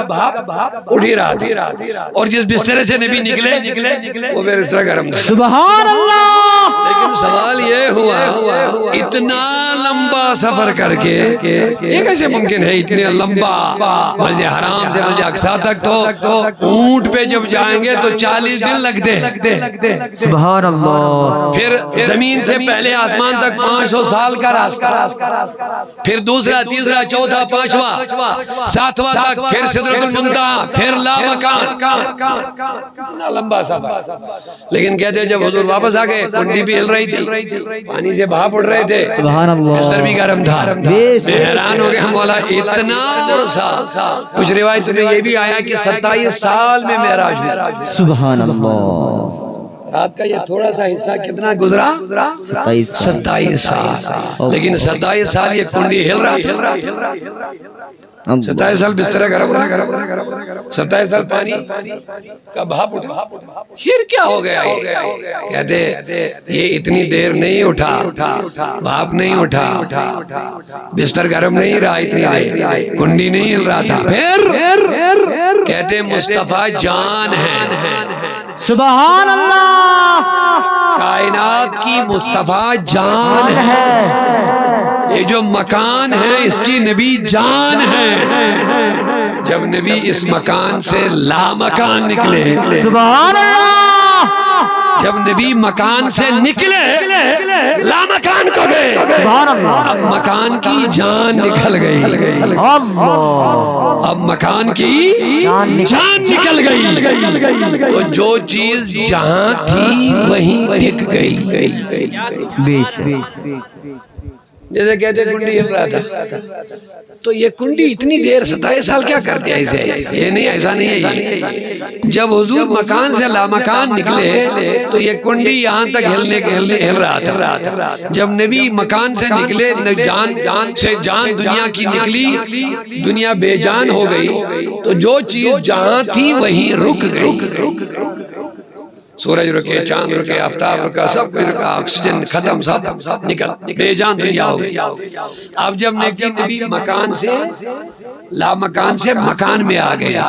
اٹھ ہی رہا تھا، اور جس بسترے سے نبی نکلے وہ پھر اس طرح گرم تھا۔ سبحان اللہ۔ لیکن سوال یہ ہوا، اتنا لمبا سفر کر کے یہ کیسے ممکن ہے، اتنے لمبا مسجد حرام سے مسجد اقصیٰ تک تو اونٹ پہ جب جائیں گے تو 40 دن لگتے ہیں، سبحان اللہ، پھر زمین سے پہلے آسمان تک 500 سال کا راستہ، پھر دوسرا، تیسرا، چوتھا، پانچواں، ساتواں تک، پھر سدرۃ المنتہا، پھر لامکان، اتنا لمبا سفر۔ لیکن کہتے ہیں جب حضور واپس آ گئے کنڈی بھی ہل رہی تھی، پانی سے بھاپ اٹھ رہے تھے، سبحان اللہ، بستر بھی گرم تھا، میں حیران ہو گیا، مولا اتنا عرصہ۔ کچھ روایت میں یہ بھی آیا کہ 27 سال میں معراج ہوا۔ سبحان اللہ، رات کا یہ تھوڑا سا حصہ کتنا گزرا، 27 سال، لیکن 27 سال یہ کنڈی ہل رہا تھا، 27 سال بستر گرم رہا، 27 سال پانی کا بھاپ اٹھا، پھر کیا ہو گیا؟ کہتے یہ اتنی دیر نہیں اٹھا، بھاپ نہیں اٹھا، بستر گرم نہیں رہا اتنی دیر، کنڈی نہیں ہل رہا تھا، پھر کہتے مصطفیٰ جان ہے، سبحان اللہ، کائنات کی مصطفیٰ جان ہے، یہ جو مکان ہے اس کی نبی جان ہے۔ جب نبی اس مکان سے لامکان نکلے، سبحان اللہ، جب نبی مکان سے نکلے لامکان کو گئے، سبحان اللہ، اب مکان کی جان نکل گئی، اللہ، اب مکان کی جان نکل گئی، تو جو چیز جہاں تھی وہیں ٹک گئی۔ بے شک، جیسے کہتے کنڈی ہل رہا تھا، تو یہ کنڈی اتنی دیر 27 سال کیا کرتے ہیں اسے؟ یہ نہیں، ایسا نہیں ہے یہ۔ جب حضور مکان سے لامکان نکلے تو یہ کنڈی یہاں تک ہل رہا تھا، جب نبی مکان سے نکلے، جان سے جان دنیا کی نکلی، دنیا بے جان ہو گئی، تو جو چیز جہاں تھی وہیں رک گئی، سورج رکے، چاند رکے، آفتاب رکا، سب کچھ رکا، آکسیجن ختم، سب نکل، بے جان دنیا ہو گئی۔ اب جب نبی مکان سے لامکان سے مکان میں آ گیا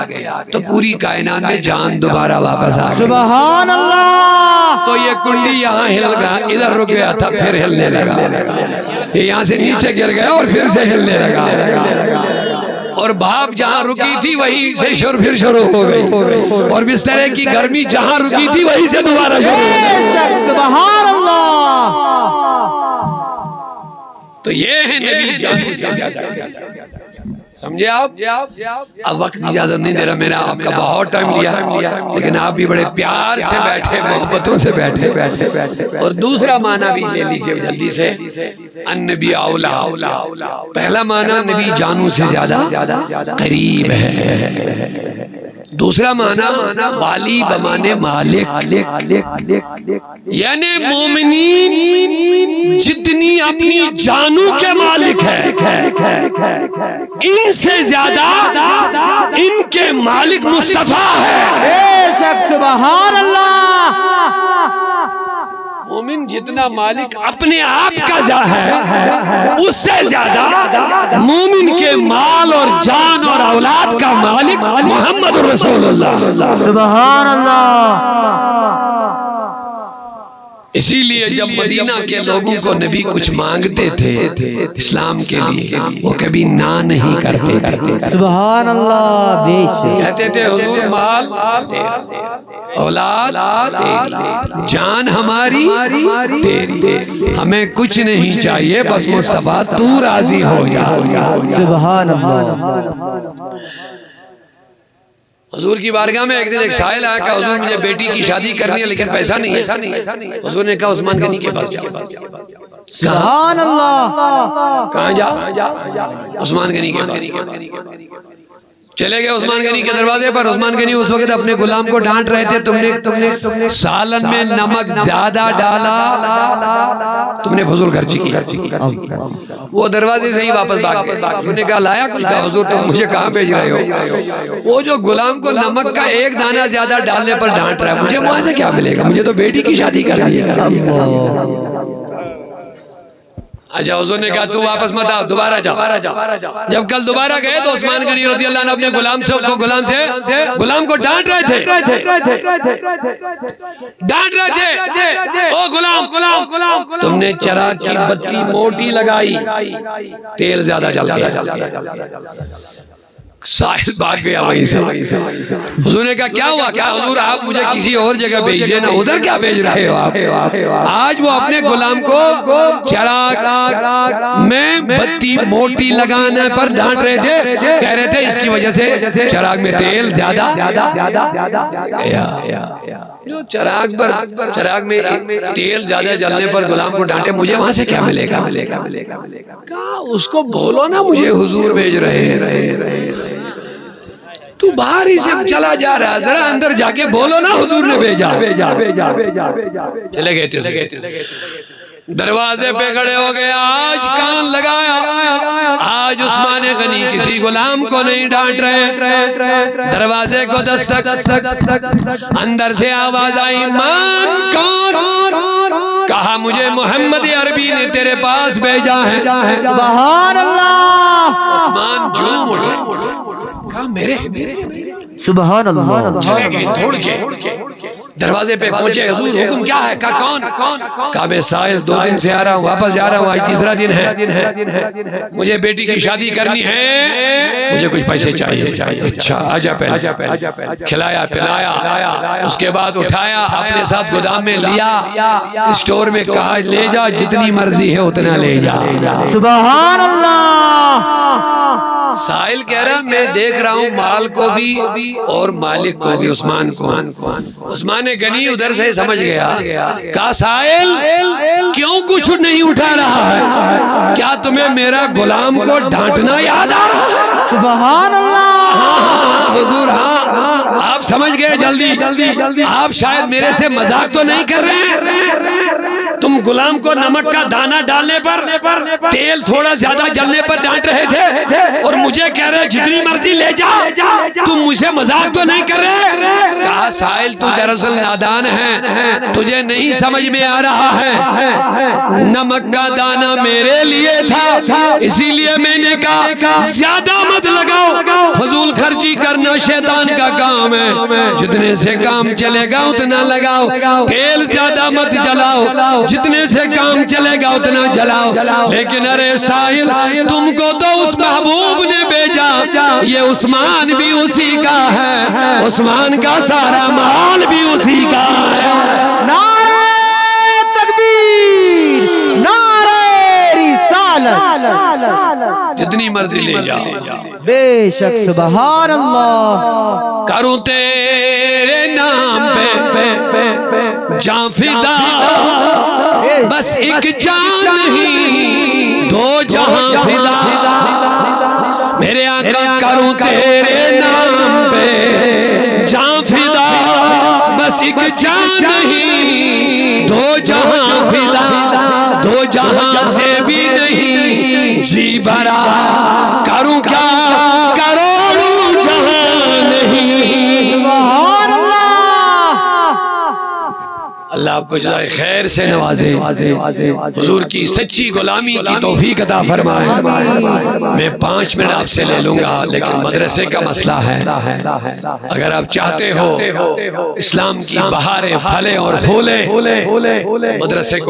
تو پوری کائنات میں جان دوبارہ واپس آ گئی۔ سبحان اللہ، تو یہ کنڈی یہاں ہل گیا، ادھر رک گیا تھا، پھر ہلنے لگا، یہ یہاں سے نیچے گر گیا اور پھر سے ہلنے لگا، اور بھاپ جہاں رکی تھی وہیں سے پھر شروع ہو گئی، اور بسترے کی گرمی جہاں رکی تھی وہیں سے دوبارہ شروع ہو گئی۔ سبحان اللہ، تو یہ ہے نبی جانوں سے زیادہ. سمجھے آپ؟ اب وقت اجازت نہیں دے رہا، میں نے آپ کا بہت ٹائم لیا، لیکن آپ بھی بڑے پیار سے بیٹھے، محبتوں سے بیٹھے. اور دوسرا معنی بھی لے لیجئے جلدی سے، النبی اولا. پہلا معنی نبی جانوں سے زیادہ قریب ہے. دوسرا معنی والی بمانے مالک، یعنی مومنین جتنی اپنی جانوں کے مالک ہے، ان سے زیادہ ان کے مالک مصطفیٰ ہے. بے شک سبحان اللہ. مومن جتنا مالک اپنے آپ کا ہے، اس سے زیادہ مومن کے مال اور جان اور اولاد کا مالک محمد رسول اللہ. سبحان اللہ. اسی لیے جب مدینہ کے لوگوں کو نبی کچھ مانگتے تھے اسلام کے لیے، وہ کبھی نہ نہیں کرتے تھے. سبحان اللہ. بے شک. کہتے تھے حضور مال اولاد تیری، جان ہماری تیری، ہمیں کچھ نہیں چاہیے، بس مصطفیٰ تو راضی ہو جا. سبحان اللہ. حضور کی بارگاہ میں ایک دن ایک سائل آیا کہ حضور مجھے بیٹی کی شادی کرنی ہے لیکن پیسہ نہیں ہے. حضور نے کہا عثمان غنی کے پاس جاؤ. سبحان اللہ. کہاں جا؟ عثمان غنی کے پاس. چلے گئے عثمان غنی کے دروازے پر. عثمان غنی اس وقت اپنے غلام کو ڈانٹ رہے تھے، تم نے سالن میں نمک زیادہ ڈالا، تم نے فضول خرچی کی. وہ دروازے سے ہی واپس بھاگ گئے. انہوں نے کہا لایا کچھ؟ کہا حضور تم مجھے کہاں بھیج رہے ہو؟ وہ جو غلام کو نمک کا ایک دانہ زیادہ ڈالنے پر ڈانٹ رہا ہے، مجھے وہاں سے کیا ملے گا؟ مجھے تو بیٹی کی شادی کرنی ہے. اچھا حضور نے کہا تو واپس مت آؤ، دوبارہ جاؤ. جب کل دوبارہ گئے تو عثمان غنی رضی اللہ عنہ اپنے غلام کو ڈانٹ رہے تھے. او غلام، تم نے چراغ کی بتی موٹی لگائی، تیل زیادہ جل گیا. ساحل بھاگ گیا وہیں سے. حضور نے کہا کیا ہوا؟ کہا حضور آپ مجھے کسی اور جگہ بھیجئے نا، ادھر کیا بھیج رہے ہو آپ؟ آج وہ اپنے غلام کو چراغ میں بتی موٹی لگانے پر ڈانٹ رہے تھے، کہہ رہے تھے اس کی وجہ سے چراغ میں تیل زیادہ گیا. جو چراغ میں تیل زیادہ جلنے پر غلام کو ڈانٹے، مجھے وہاں سے کیا ملے گا؟ کہا اس کو بولو نا مجھے حضور بھیج رہے ہیں. تو باہر ہی سے چلا جا رہا، ذرا اندر جا کے بولو نا حضور نے بھیجا. چلے گئے تھے، دروازے پہ کھڑے ہو گئے. آج کان لگایا، آج عثمان غنی کسی غلام کو نہیں ڈانٹ رہے. دروازے کو دستک، اندر سے آواز آئی، مان کون؟ کہا مجھے محمد عربی نے تیرے پاس بھیجا ہے. سبحان اللہ. عثمان جھوم اٹھے، کہا میرے. سبحان اللہ. چلے گئے دوڑ کے دروازے پہ پہنچے. حضور حکم کیا ہے؟ کہا کون؟ کہا میں سائل 2 دن سے آ رہا ہوں، واپس جا رہا ہوں، آج تیسرا دن ہے، مجھے بیٹی کی شادی کرنی ہے، مجھے کچھ پیسے چاہیے. اچھا آجا پہلے. کھلایا پلایا، اس کے بعد اٹھایا، اپنے ساتھ گودام میں لیا، اسٹور میں کہا لے جا، جتنی مرضی ہے اتنا لے جا. سبحان اللہ. سائل کہہ رہا میں دیکھ رہا ہوں مال کو بھی اور مالک کو بھی، عثمان کو. عثمان غنی ادھر سے سمجھ گیا. کہا سائل کیوں کچھ نہیں اٹھا رہا ہے؟ کیا تمہیں میرا غلام کو ڈانٹنا یاد آ رہا ہے؟ سبحان اللہ. ہاں حضور، ہاں آپ سمجھ گئے جلدی. آپ شاید میرے سے مذاق تو نہیں کر رہے ہیں. تم غلام کو نمک کا دانہ ڈالنے پر، تیل تھوڑا زیادہ جلنے پر ڈانٹ رہے تھے، اور مجھے کہہ رہے جتنی مرضی لے جا. تم مجھے مذاق تو نہیں کر رہے؟ کہا سائل تو دراصل نادان ہے، تجھے نہیں سمجھ میں آ رہا ہے. نمک کا دانہ میرے لیے تھا، اسی لیے میں نے کہا زیادہ مت لگاؤ، فضول خرچی کرنا شیطان کا کام ہے. جتنے سے کام چلے گا اتنا لگاؤ، تیل زیادہ مت جلاؤ، جتنے سے کام چلے گا اتنا جلاؤ. لیکن ارے ساحل تم کو تو اس محبوب نے بھیجا، یہ عثمان بھی اسی کا ہے، عثمان کا سارا مال بھی اسی کا ہے. نعرہ تکبیر، نعرہ رسالت. جتنی مرضی لے جاؤ. بے شک سبحان اللہ. کروں تیرے نام پہ جان فدا، بس ایک جان نہیں دو جہاں فدا. میرے آقا کروں تیرے نام پہ جان فدا، بس ایک جان نہیں دو جہاں فدا. دو جہاں سے بھی نہیں جی بھرا، کروں کیا کروڑوں جہاں نہیں. سبحان اللہ. اللہ آپ کو جزائے خیر سے نوازے، حضور کی سچی غلامی کی توفیق عطا فرمائے. میں 5 منٹ آپ سے لے لوں گا، لیکن مدرسے کا مسئلہ ہے. اگر آپ چاہتے ہو اسلام کی بہاریں پھلیں اور پھولیں، مدرسے کو